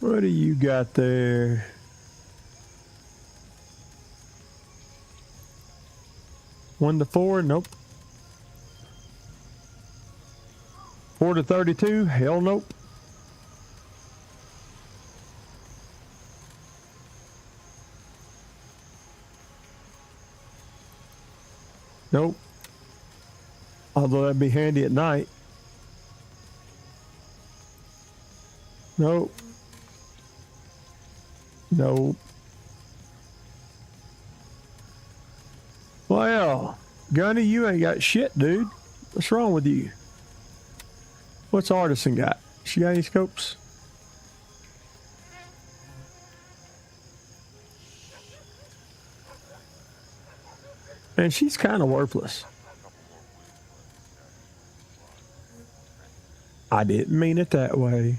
What do you got there? One to 4? Nope. 4 to 32? Hell nope. Nope. Although that'd be handy at night. Nope. Nope. Well, Gunny, you ain't got shit, dude. What's wrong with you? What's Artisan got? She got any scopes? And she's kind of worthless. I didn't mean it that way.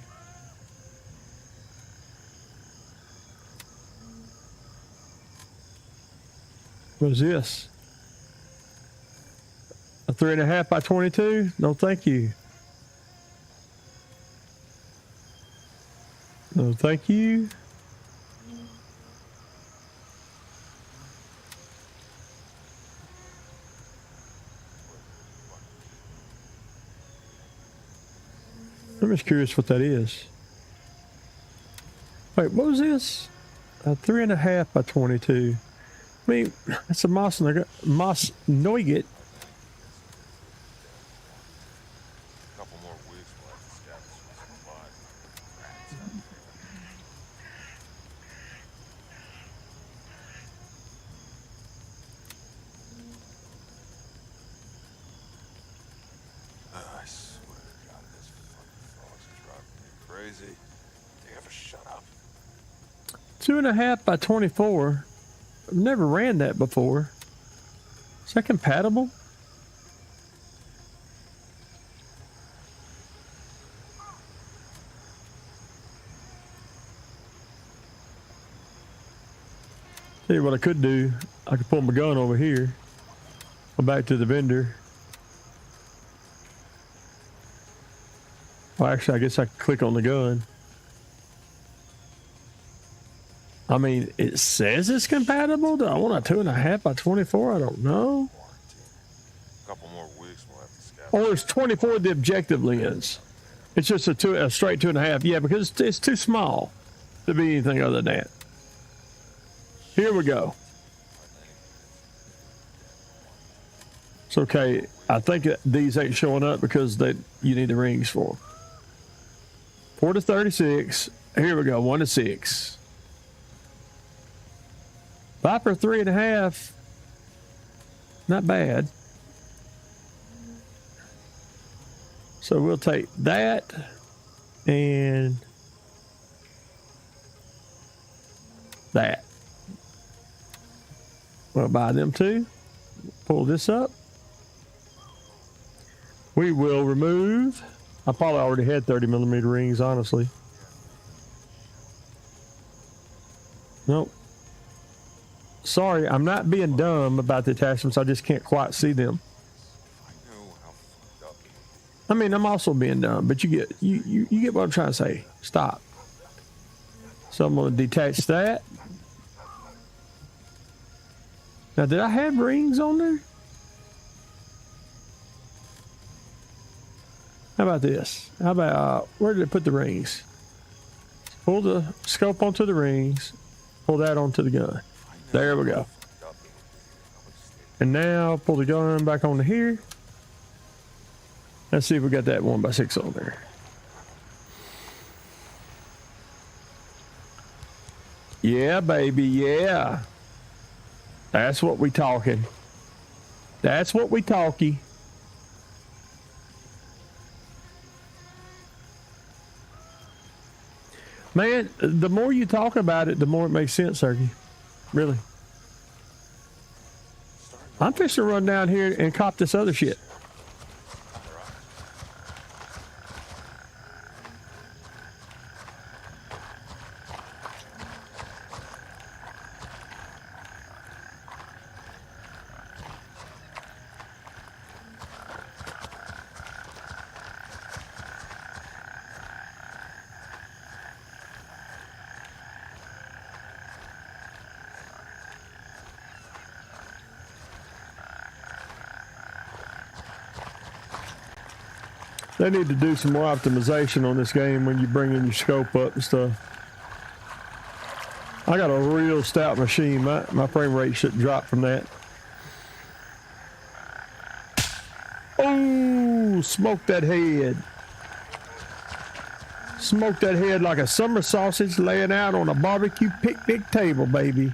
What is this? A 3.5 by 22? No, thank you. No, thank you. I'm just curious what that is. Wait, what was this? 3.5 by 22. I mean, that's a Moss Nougat. Couple more weeks, we'll have to scavenge some supplies. I swear to God, this fucking frog's driving me crazy. They ever shut up? 2.5 by 24. I've never ran that before. Is that compatible? Tell you what I could do. I could pull my gun over here. Go back to the vendor. Well, actually, I guess I could click on the gun. I mean, it says it's compatible. Do I want a 2.5 by 24? I don't know. Couple more weeks, we'll have to scavenge. Or is 24 the objective lens? It's just a straight 2.5. Yeah, because it's too small to be anything other than that. Here we go. It's okay. I think these ain't showing up because you need the rings for them. 4 to 36. Here we go. 1 to 6. Viper 3.5. Not bad. So we'll take that and that. We'll buy them two. Pull this up. We will remove. I probably already had 30mm rings, honestly. Nope. Sorry, I'm not being dumb about the attachments. I just can't quite see them. I know how fucked up. I mean, I'm also being dumb, but you get what I'm trying to say. Stop. So I'm going to detach that. Now, did I have rings on there? How about this? How about, where did it put the rings? Pull the scope onto the rings. Pull that onto the gun. There we go. And now pull the gun back onto here. Let's see if we got that 1x6 on there. Yeah, baby, yeah. That's what we talking. That's what we talkie. Man, the more you talk about it, the more it makes sense, Sergey. Really. I'm fixing to run down here and cop this other shit. They need to do some more optimization on this game when you bring in your scope up and stuff. I got a real stout machine. My frame rate shouldn't drop from that. Oh, smoke that head. Smoke that head like a summer sausage laying out on a barbecue picnic table, baby.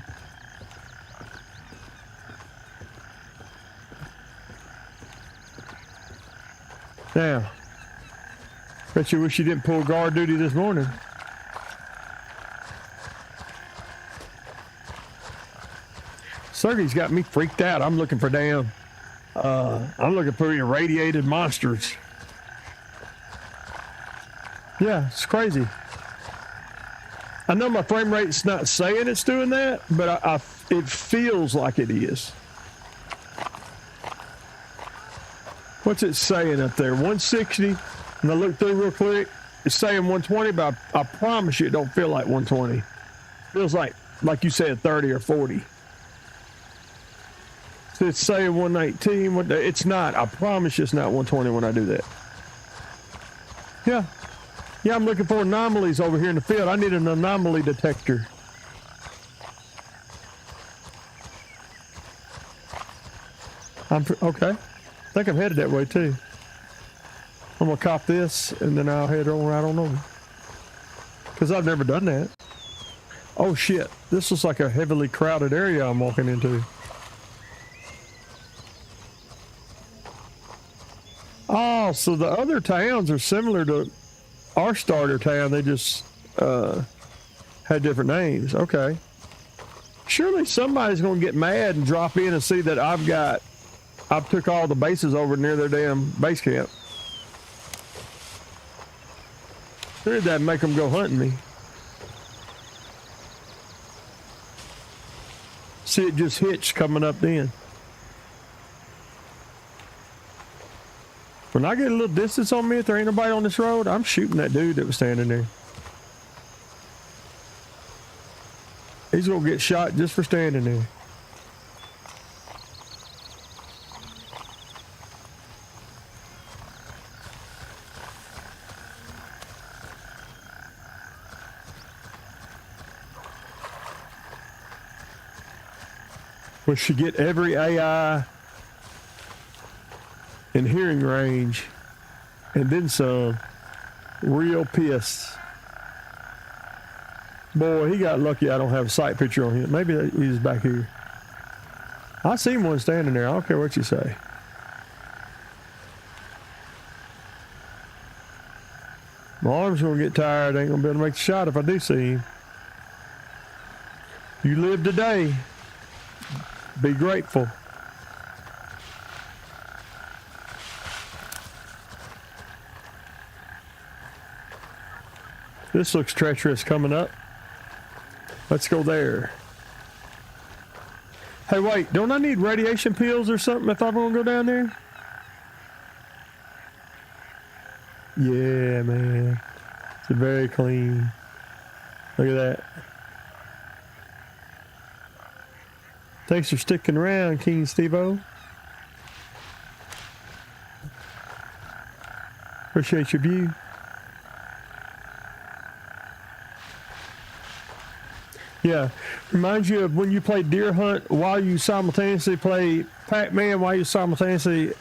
Now, bet you wish you didn't pull guard duty this morning. Sergey's got me freaked out. I'm looking for I'm looking for irradiated monsters. Yeah, it's crazy. I know my frame rate's not saying it's doing that, but it feels like it is. What's it saying up there? 160. And I look through real quick. It's saying 120, but I promise you it don't feel like 120. It feels like you said 30 or 40. So it's saying 119. It's not. I promise you it's not 120 when I do that. Yeah, Yeah, I'm looking for anomalies over here in the field. I need an anomaly detector. Okay. I think I'm headed that way too. I'm gonna cop this and then I'll head on right on over. Cause I've never done that. Oh shit, this looks like a heavily crowded area I'm walking into. Oh, so the other towns are similar to our starter town. They just had different names. Okay. Surely somebody's gonna get mad and drop in and see that I've took all the bases over near their damn base camp. Sure, that'd make them go hunting me. See, it just hitched coming up then. When I get a little distance on me, if there ain't nobody on this road, I'm shooting that dude that was standing there. He's gonna get shot just for standing there. We should get every AI in hearing range and then some. Real pissed. Boy, he got lucky I don't have a sight picture on him. Maybe he's back here. I seen one standing there. I don't care what you say. My arm's gonna get tired. I ain't gonna be able to make the shot if I do see him. You live today. Be grateful. This looks treacherous coming up. Let's go there. Hey, wait, don't I need radiation pills or something if I'm gonna go down there? Yeah, man. It's very clean. Look at that. Thanks for sticking around, King Steve-O. Appreciate your view. Yeah, reminds you of when you play Deer Hunt while you simultaneously play Pac-Man, while you simultaneously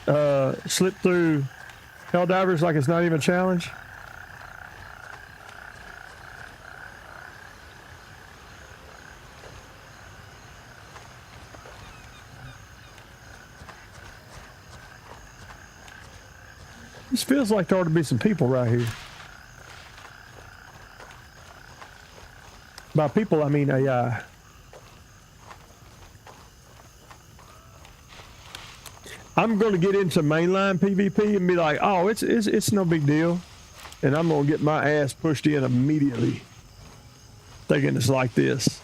slip through Helldivers like it's not even a challenge. This feels like there ought to be some people right here. By people, I mean AI. I'm going to get into mainline PvP and be like, oh, it's no big deal. And I'm going to get my ass pushed in immediately. Thinking it's like this.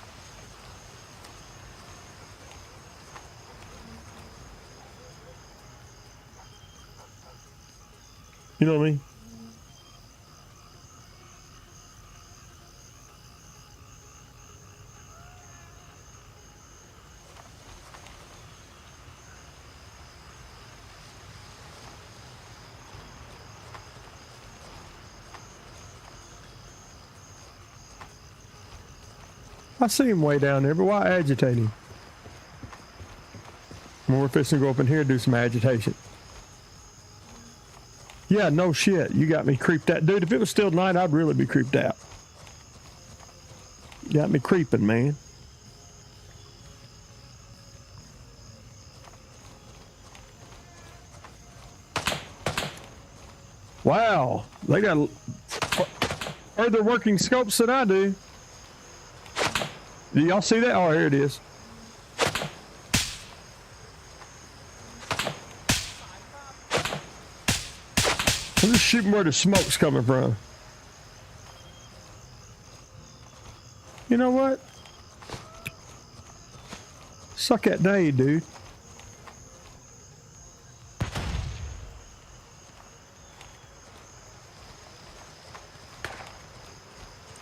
You know what I mean? I see him way down there, but why agitate him? We're fixing to go up in here and do some agitation. Yeah, no shit. You got me creeped out. Dude, if it was still night, I'd really be creeped out. You got me creeping, man. Wow. They got further working scopes than I do. Do y'all see that? Oh, here it is. I'm just shooting where the smoke's coming from. You know what? Suck that day, dude.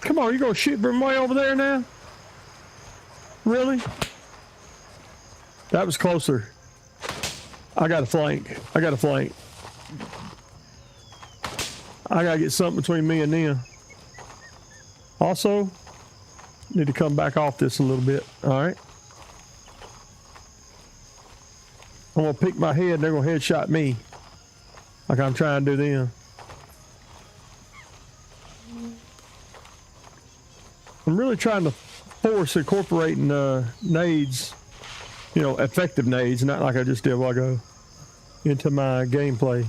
Come on, you gonna shoot from way over there now? Really? That was closer. I got a flank. I got to get something between me and them. Also, need to come back off this a little bit. All right. I'm gonna pick my head and they're gonna headshot me. Like I'm trying to do them. I'm really trying to force incorporating nades, you know, effective nades, not like I just did a while ago, into my gameplay.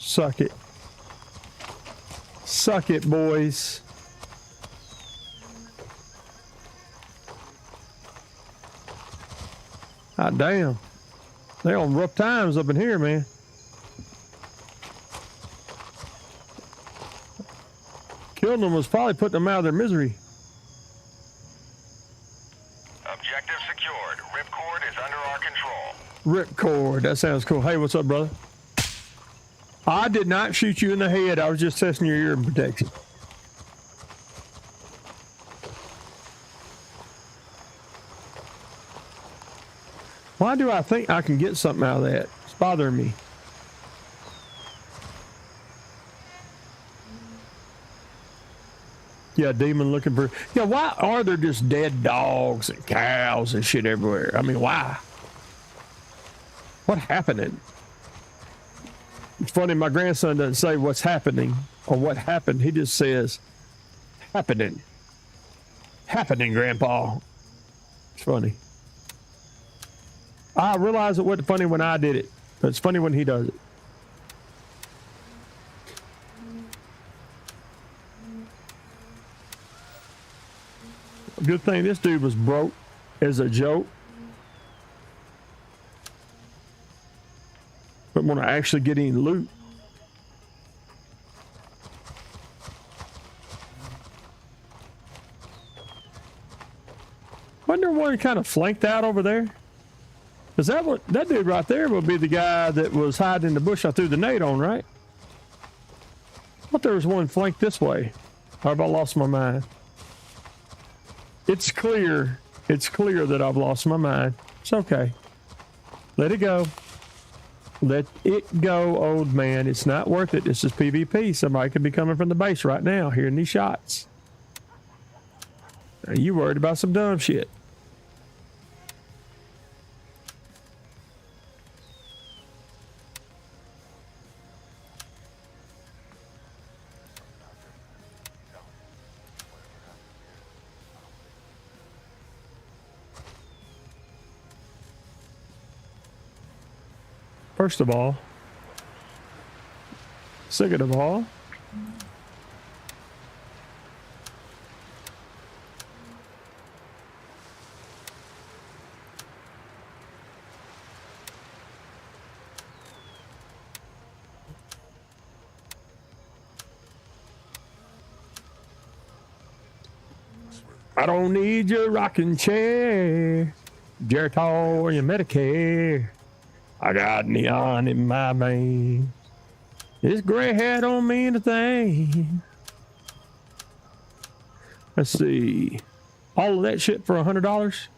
Suck it. Suck it, boys. Ah, damn. They on rough times up in here, man. Killing them was probably putting them out of their misery. Objective secured. Ripcord is under our control. Ripcord, that sounds cool. Hey, what's up, brother? I did not shoot you in the head. I was just testing your ear protection. Why do I think I can get something out of that? It's bothering me. Yeah, demon looking for... Yeah, why are there just dead dogs and cows and shit everywhere? I mean, why? What happening? It's funny, my grandson doesn't say what's happening or what happened. He just says, happening. Happening, Grandpa. It's funny. I realize it wasn't funny when I did it, but it's funny when he does it. Good thing this dude was broke as a joke. But want to actually get any loot. Wasn't there one kind of flanked out over there? Is that what that dude right there would be the guy that was hiding in the bush I threw the nade on, right? I thought there was one flanked this way. Or have I lost my mind? It's clear. It's clear that I've lost my mind. It's okay. Let it go. Let it go, old man. It's not worth it. This is PvP. Somebody could be coming from the base right now, hearing these shots. Are you worried about some dumb shit? First of all, second of all, I don't need your rocking chair, Geritol or your Medicare. I got neon in my veins. This gray hair don't mean a thing. Let's see. All of that shit for $100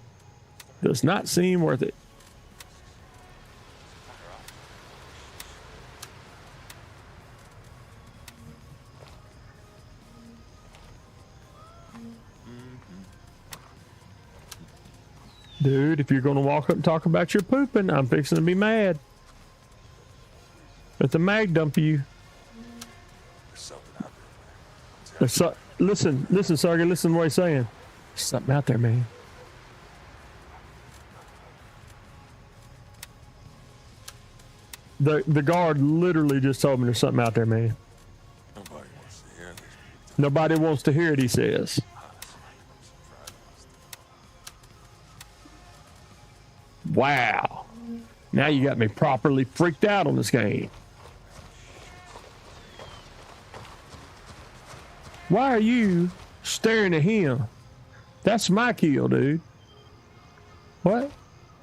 does not seem worth it. Dude, if you're going to walk up and talk about your pooping, I'm fixing to be mad. Let the mag dump you. Listen, Sergey, listen to what he's saying. There's something out there, man. The guard literally just told me there's something out there, man. Nobody wants to hear this. Nobody wants to hear it, he says. Wow. Now you got me properly freaked out on this game. Why are you staring at him? That's my kill, dude. What?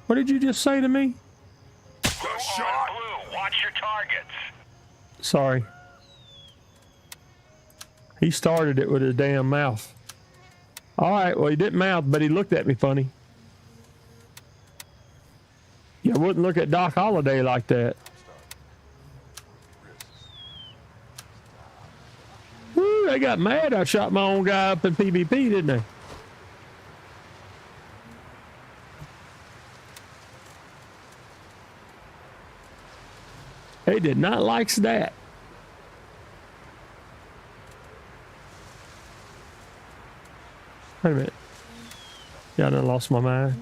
What did you just say to me? targets. Sorry. He started it with his damn mouth. All right, well, he didn't mouth, but he looked at me funny. You wouldn't look at Doc Holliday like that. Woo, they got mad. I shot my own guy up in PvP, didn't they? They did not like that. Wait a minute. Yeah, I done lost my mind.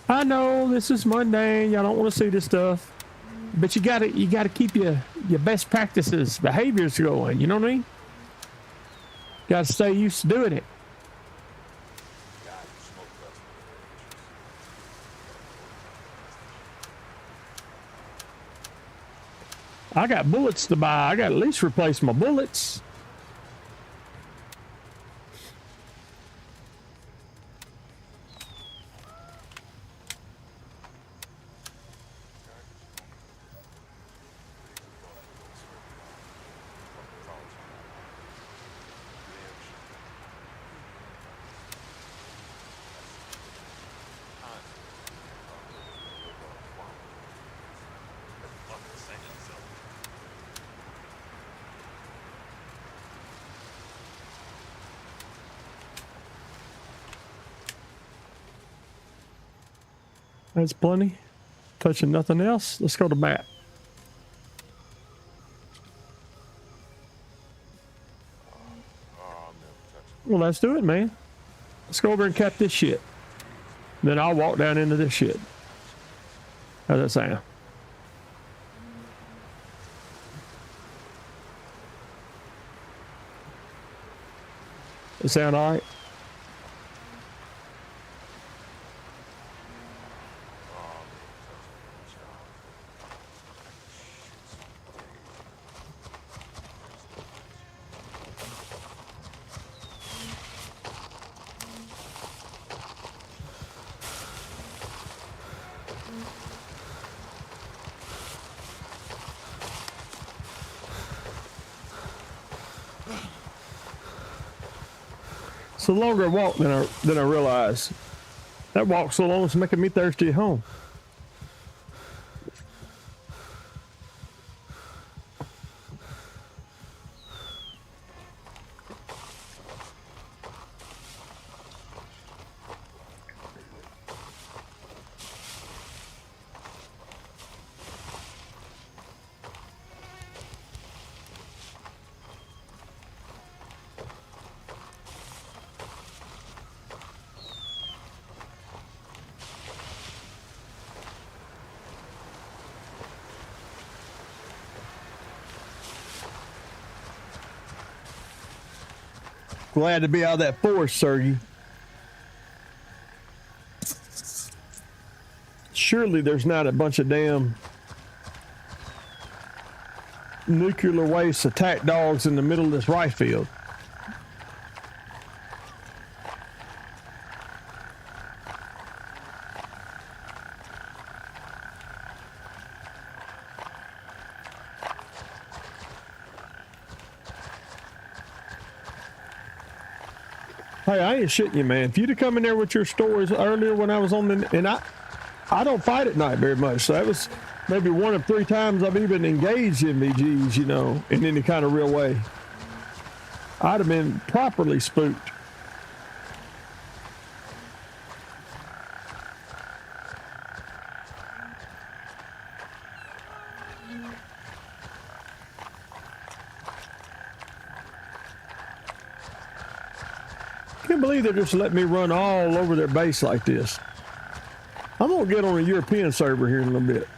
I know this is mundane. Y'all don't want to see this stuff, but you gotta keep your best practices, behaviors going. You know what I mean? Gotta stay used to doing it. I got bullets to buy. I got to at least replace my bullets. That's plenty. Touching nothing else. Let's go to map. Well, let's do it, man. Let's go over and cap this shit. Then I'll walk down into this shit. How's that sound? It sound all right? It's a longer walk than I realized. That walk so long it's making me thirsty at home. Glad to be out of that forest, Sergey. Surely there's not a bunch of damn nuclear waste attack dogs in the middle of this rice field. Hey, I ain't shitting you, man. If you'd have come in there with your stories earlier when I was on the, and I don't fight at night very much, so that was maybe one of 3 times I've even engaged in VGs, you know, in any kind of real way. I'd have been properly spooked. I can't believe they just let me run all over their base like this. I'm gonna get on a European server here in a little bit.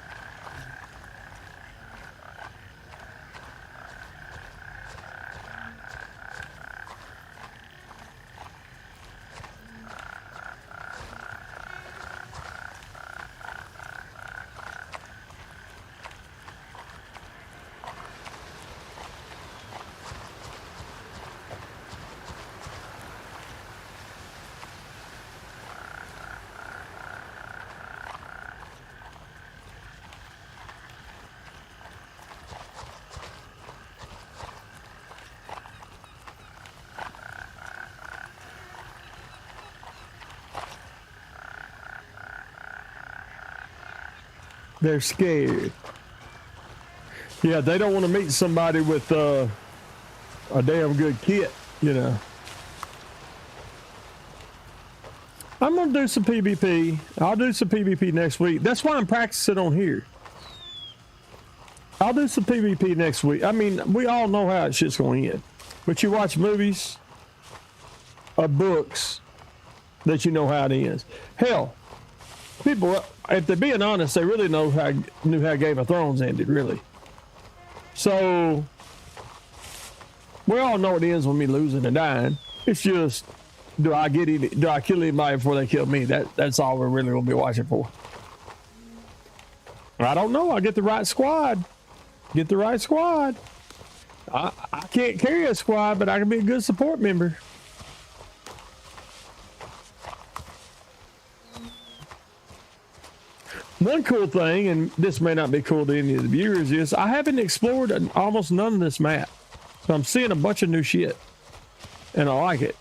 They're scared. Yeah, they don't want to meet somebody with a damn good kit, you know. I'm gonna do some PvP. I'll do some PvP next week. That's why I'm practicing on here. I'll do some PvP next week. I mean, we all know how shit's gonna end. But you watch movies or books that you know how it ends. Hell, people, if they're being honest, they really knew how Game of Thrones ended, really. So we all know it ends with me losing and dying. It's just, do I kill anybody before they kill me? That's all we're really gonna be watching for. I don't know. I get the right squad. Get the right squad. I can't carry a squad, but I can be a good support member. One cool thing, and this may not be cool to any of the viewers, is I haven't explored almost none of this map. So I'm seeing a bunch of new shit. And I like it.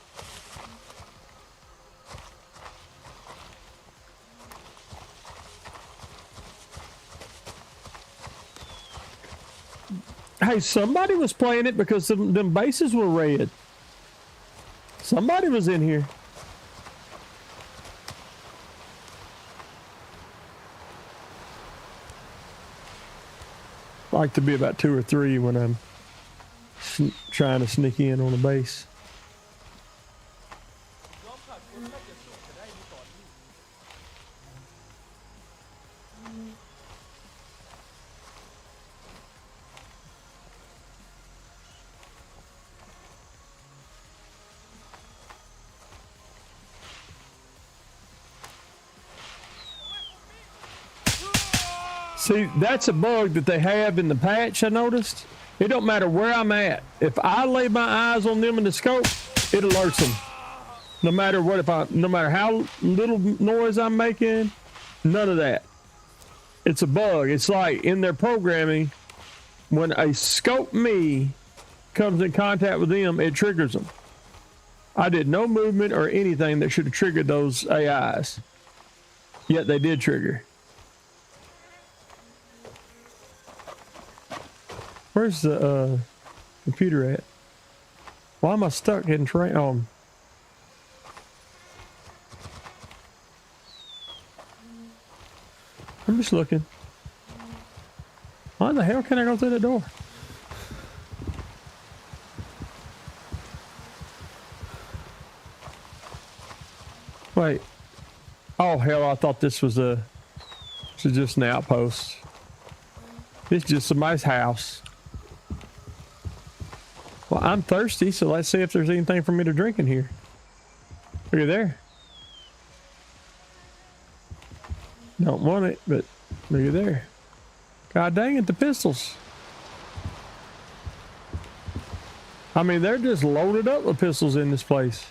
Hey, somebody was playing it because them bases were red. Somebody was in here. I like to be about 2 or 3 when I'm trying to sneak in on a base. See, that's a bug that they have in the patch, I noticed. It don't matter where I'm at. If I lay my eyes on them in the scope, it alerts them. No matter what, no matter how little noise I'm making, none of that. It's a bug. It's like in their programming, when a scope me comes in contact with them, it triggers them. I did no movement or anything that should have triggered those AIs. Yet they did trigger. Where's the computer at? Why am I stuck in train? I'm just looking. Why the hell can I go through the door? Wait. Oh hell, I thought this was just an outpost. It's just somebody's house. Well, I'm thirsty, so let's see if there's anything for me to drink in here. Look at there. Don't want it, but look at there. God dang it, the pistols. I mean, they're just loaded up with pistols in this place.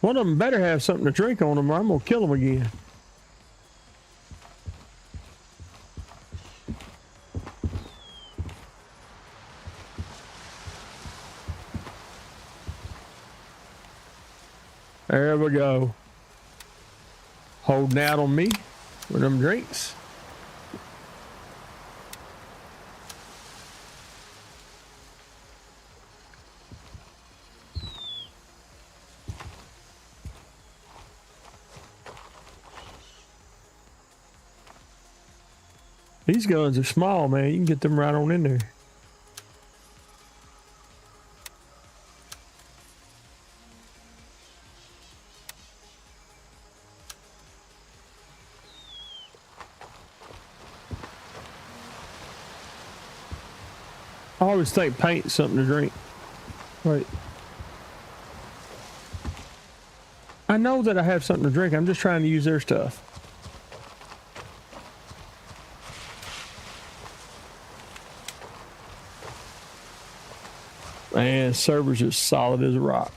One of them better have something to drink on them or I'm gonna kill them again. There we go. Holding out on me with them drinks. These guns are small, man. You can get them right on in there. I always think paint's something to drink. Wait. I know that I have something to drink. I'm just trying to use their stuff. Man, server's just solid as a rock.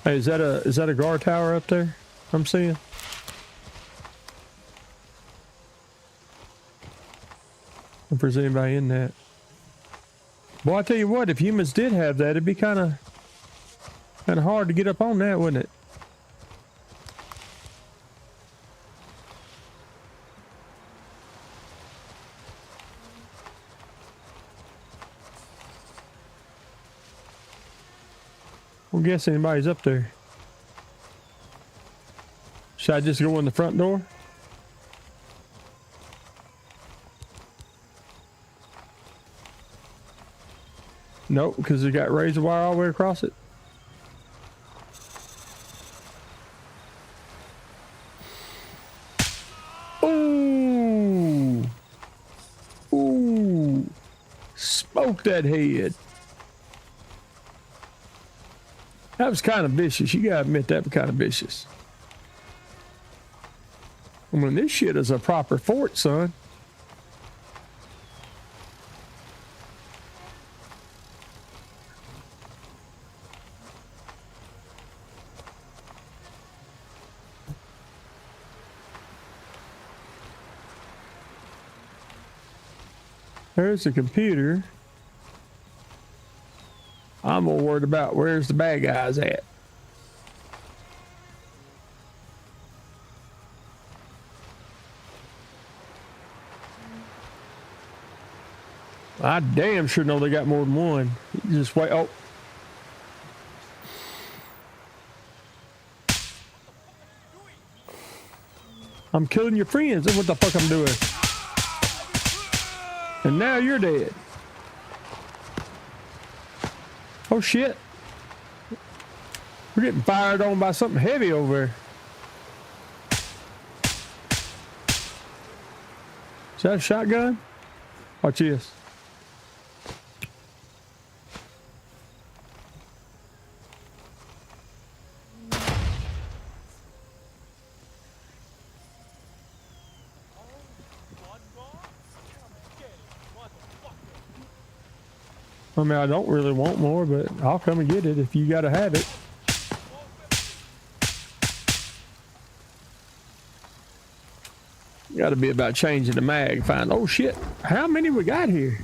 Hey, is that a guard tower up there? I'm seeing. If there's anybody in that. Boy, I tell you what, if humans did have that, it'd be kind Kind of hard to get up on that, wasn't it? I don't guess anybody's up there. Should I just go in the front door? Nope, because it got razor wire all the way across it. Ooh. Ooh. Smoke that head. That was kind of vicious. You gotta admit that was kind of vicious. I mean, this shit is a proper fort, son. There's the computer. I'm more worried about where's the bad guys at. I damn sure know they got more than one. You just wait. Oh. I'm killing your friends. That's what the fuck I'm doing. And now you're dead. Oh shit. We're getting fired on by something heavy over there. Is that a shotgun? Watch this. I mean, I don't really want more, but I'll come and get it if you gotta have it. Gotta be about changing the mag. Find, oh shit, how many we got here?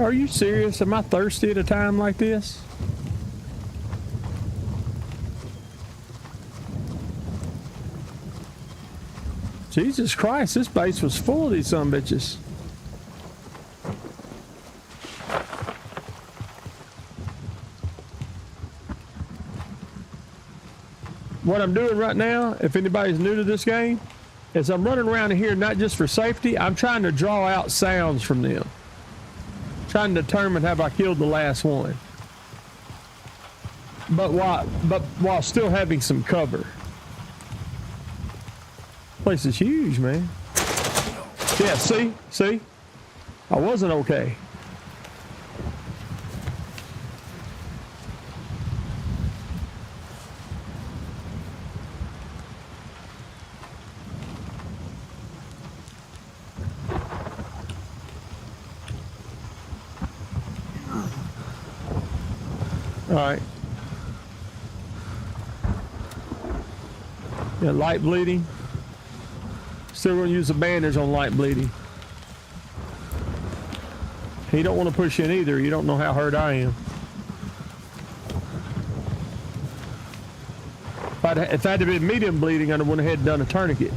Are you serious? Am I thirsty at a time like this? Jesus Christ, this base was full of these sumbitches. What I'm doing right now, if anybody's new to this game, is I'm running around here not just for safety, I'm trying to draw out sounds from them. Trying to determine have I killed the last one. But while still having some cover. Place is huge, man. Yeah, see? I wasn't okay. All right. Yeah, light bleeding. Still going to use a bandage on light bleeding. He don't want to push in either. You don't know how hurt I am. If I had been medium bleeding, I'd have went ahead and done a tourniquet.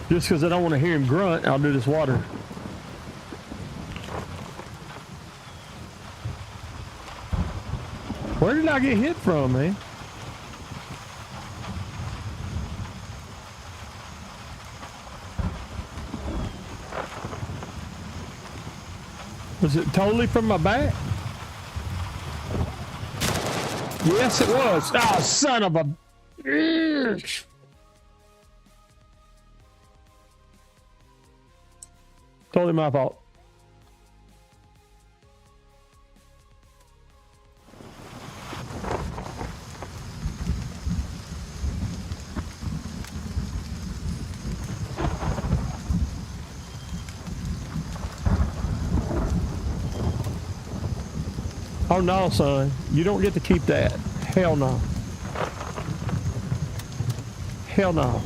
Just because I don't want to hear him grunt, I'll do this water. Where did I get hit from, man? Was it totally from my back? Yes, it was. Oh, son of a bitch. Totally my fault. Oh no, son. You don't get to keep that. Hell no. Hell no.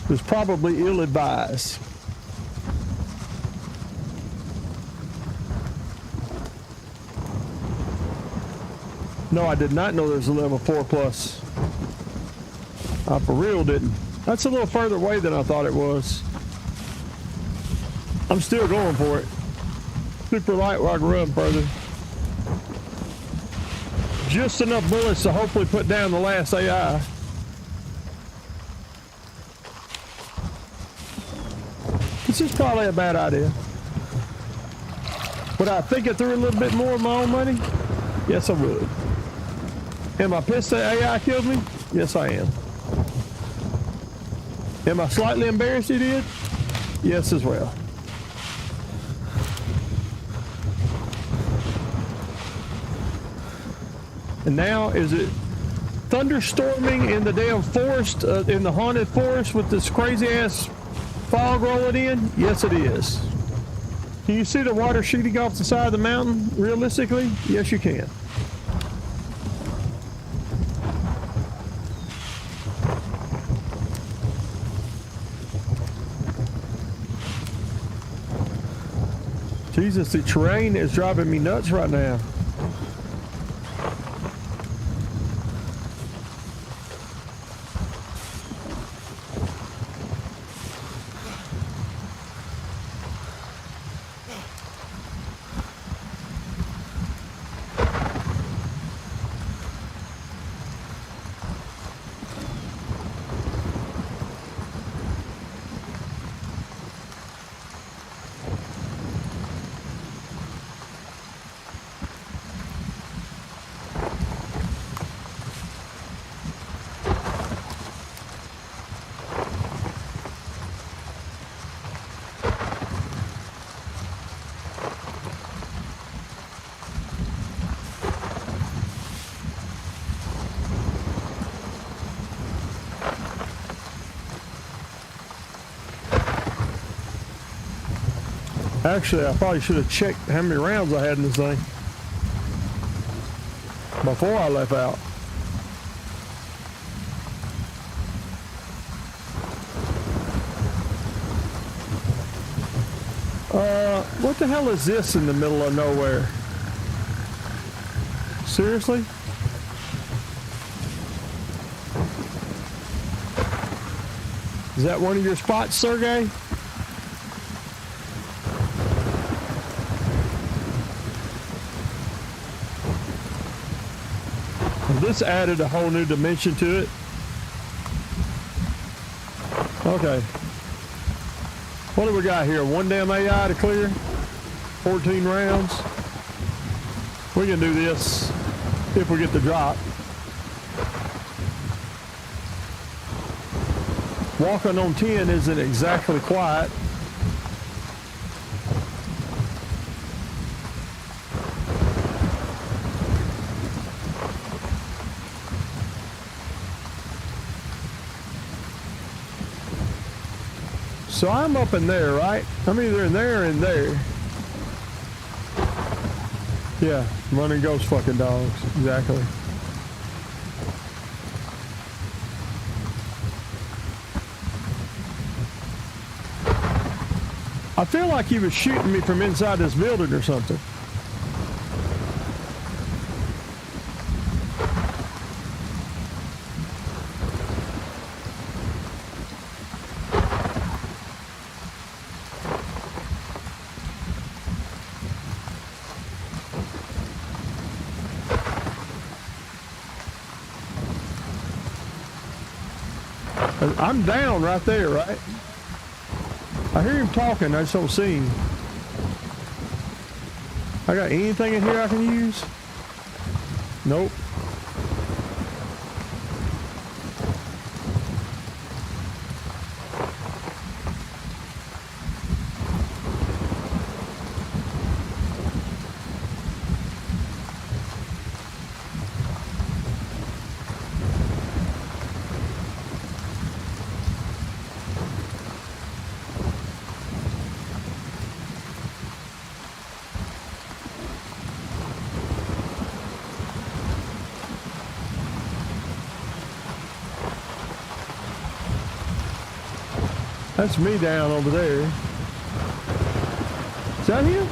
was probably ill-advised. No, I did not know there was a level 4 plus. I for real didn't. That's a little further away than I thought it was. I'm still going for it. Super light where I can run further. Just enough bullets to hopefully put down the last AI. This is probably a bad idea. Would I think it through a little bit more of my own money? Yes, I would. Am I pissed that AI killed me? Yes, I am. Am I slightly embarrassed he did? Yes, as well. And now, is it thunderstorming in the damn forest, in the haunted forest with this crazy ass fog rolling in? Yes, it is. Can you see the water shooting off the side of the mountain realistically? Yes, you can. Jesus, the terrain is driving me nuts right now. Actually, I probably should have checked how many rounds I had in this thing before I left out. What the hell is this in the middle of nowhere? Seriously? Is that one of your spots, Sergey? This added a whole new dimension to it. Okay. What do we got here? One damn AI to clear? 14 rounds? We can do this if we get the drop. Walking on 10 isn't exactly quiet. So I'm up in there, right? I'm either in there or in there. Yeah, running ghost fucking dogs. Exactly. I feel like he was shooting me from inside this building or something. I'm down right there, right? I hear him talking, I just don't see him. I got anything in here I can use? Nope. That's me down over there. Is that him?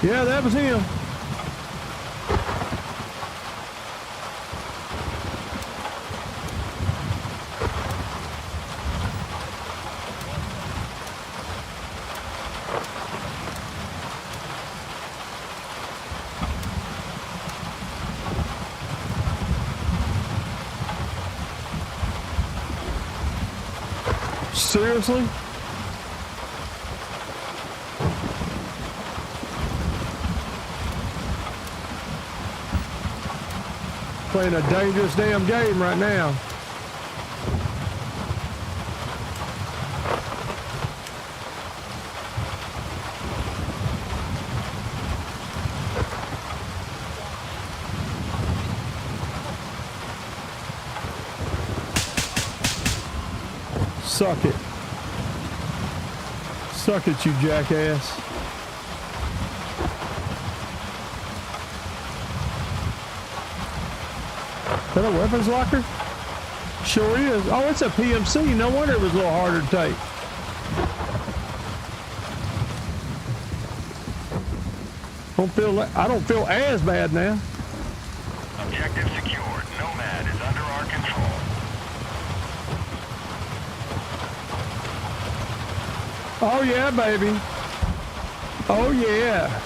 Yeah, that was him. Seriously? Playing a dangerous damn game right now. Suck it. Suck it, you jackass. Is that a weapons locker? Sure is. Oh, it's a PMC. No wonder it was a little harder to take. I don't feel as bad now. Objective secured. Nomad is under our control. Oh yeah, baby. Oh yeah.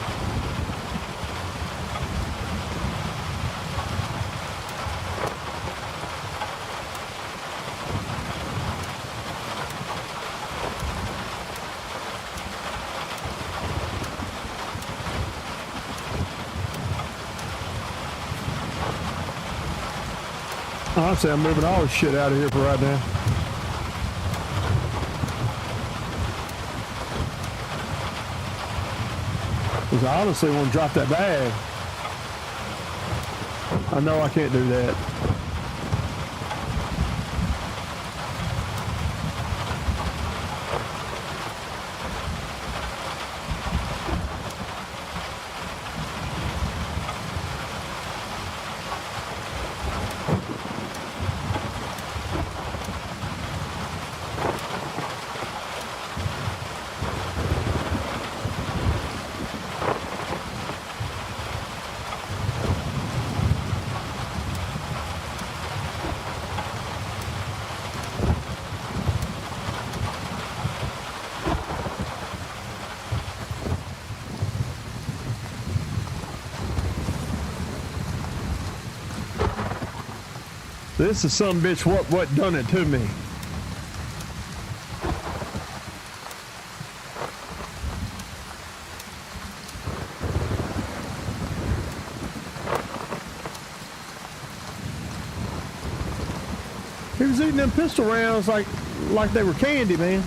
Honestly, I'm moving all this shit out of here for right now. Because I honestly want to drop that bag. I know I can't do that. This is some bitch what done it to me. He was eating them pistol rounds like they were candy, man.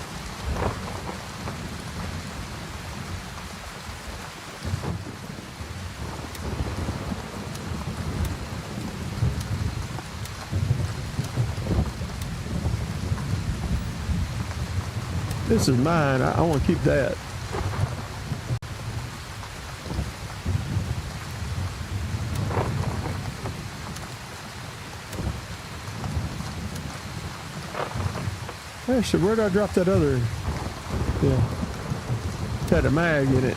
This is mine. I want to keep that. Actually, where did I drop that other? Yeah. It had a mag in it.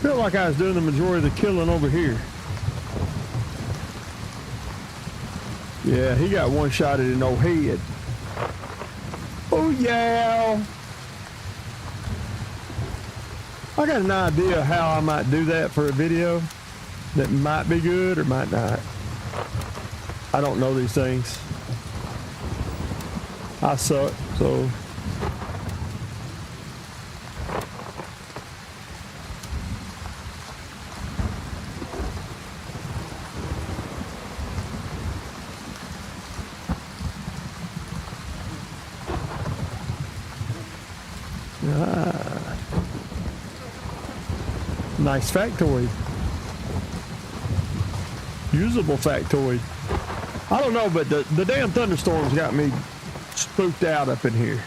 Felt like I was doing the majority of the killing over here. Yeah, he got one shot at an old head. Oh yeah. I got an idea how I might do that for a video that might be good or might not. I don't know these things. I suck, so. Nice factoid. Usable factoid. I don't know, but the damn thunderstorms got me spooked out up in here.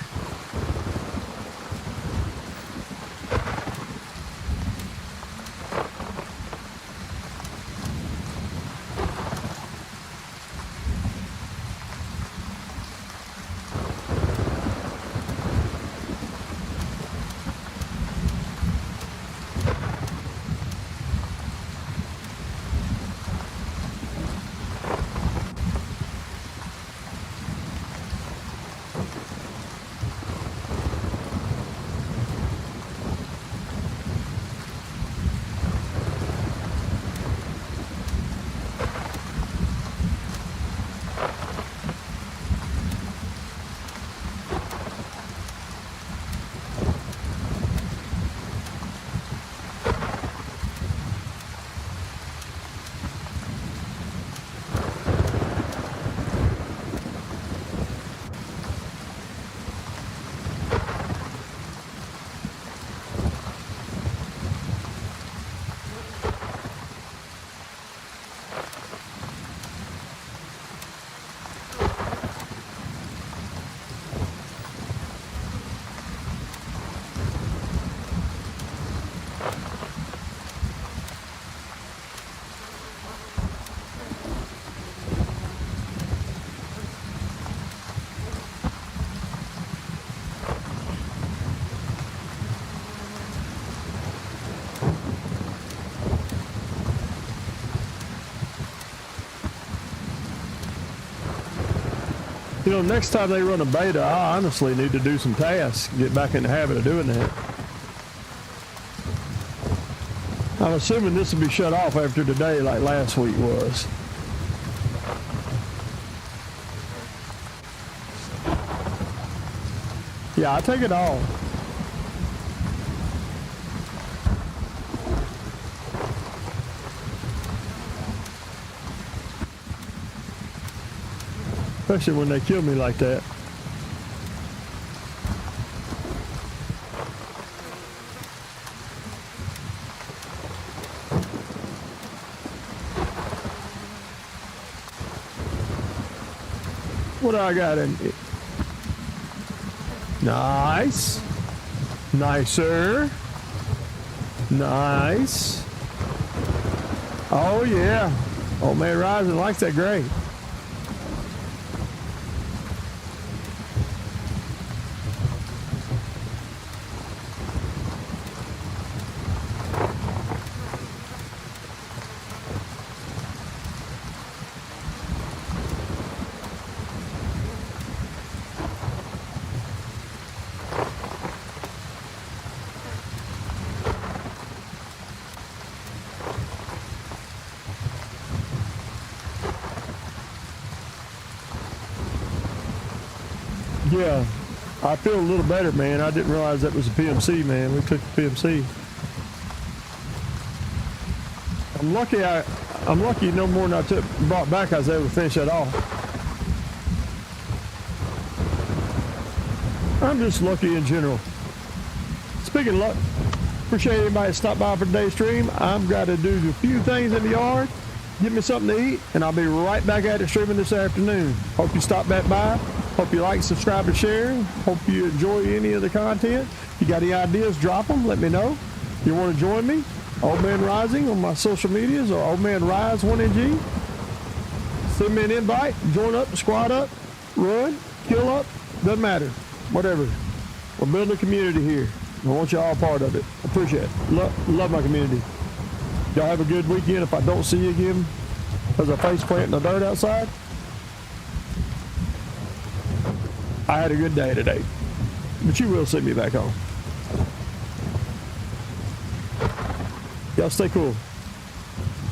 You know, next time they run a beta, I honestly need to do some tasks, get back in the habit of doing that. I'm assuming this will be shut off after today like last week was. Yeah, I take it all. Especially when they kill me like that. What do I got in it? Nice. Nicer. Nice. Oh yeah. Old man Rising likes that gray. Yeah, I feel a little better, man. I didn't realize that was a PMC, man. We took the PMC. I'm lucky no more than I brought back I was able to finish that off. I'm just lucky in general. Speaking of luck, appreciate anybody that stopped by for today's stream. I've got to do a few things in the yard, get me something to eat, and I'll be right back at it streaming this afternoon. Hope you stop back by. Hope you like, subscribe, and share. Hope you enjoy any of the content. If you got any ideas, drop them. Let me know. You want to join me? Old Man Rising on my social medias or Old Man Rise 1NG. Send me an invite. Join up, squad up, run, kill up. Doesn't matter. Whatever. We're building a community here. I want you all part of it. Appreciate it. Love my community. Y'all have a good weekend. If I don't see you again because I face plant in the dirt outside, I had a good day today, but you will see me back home. Y'all stay cool.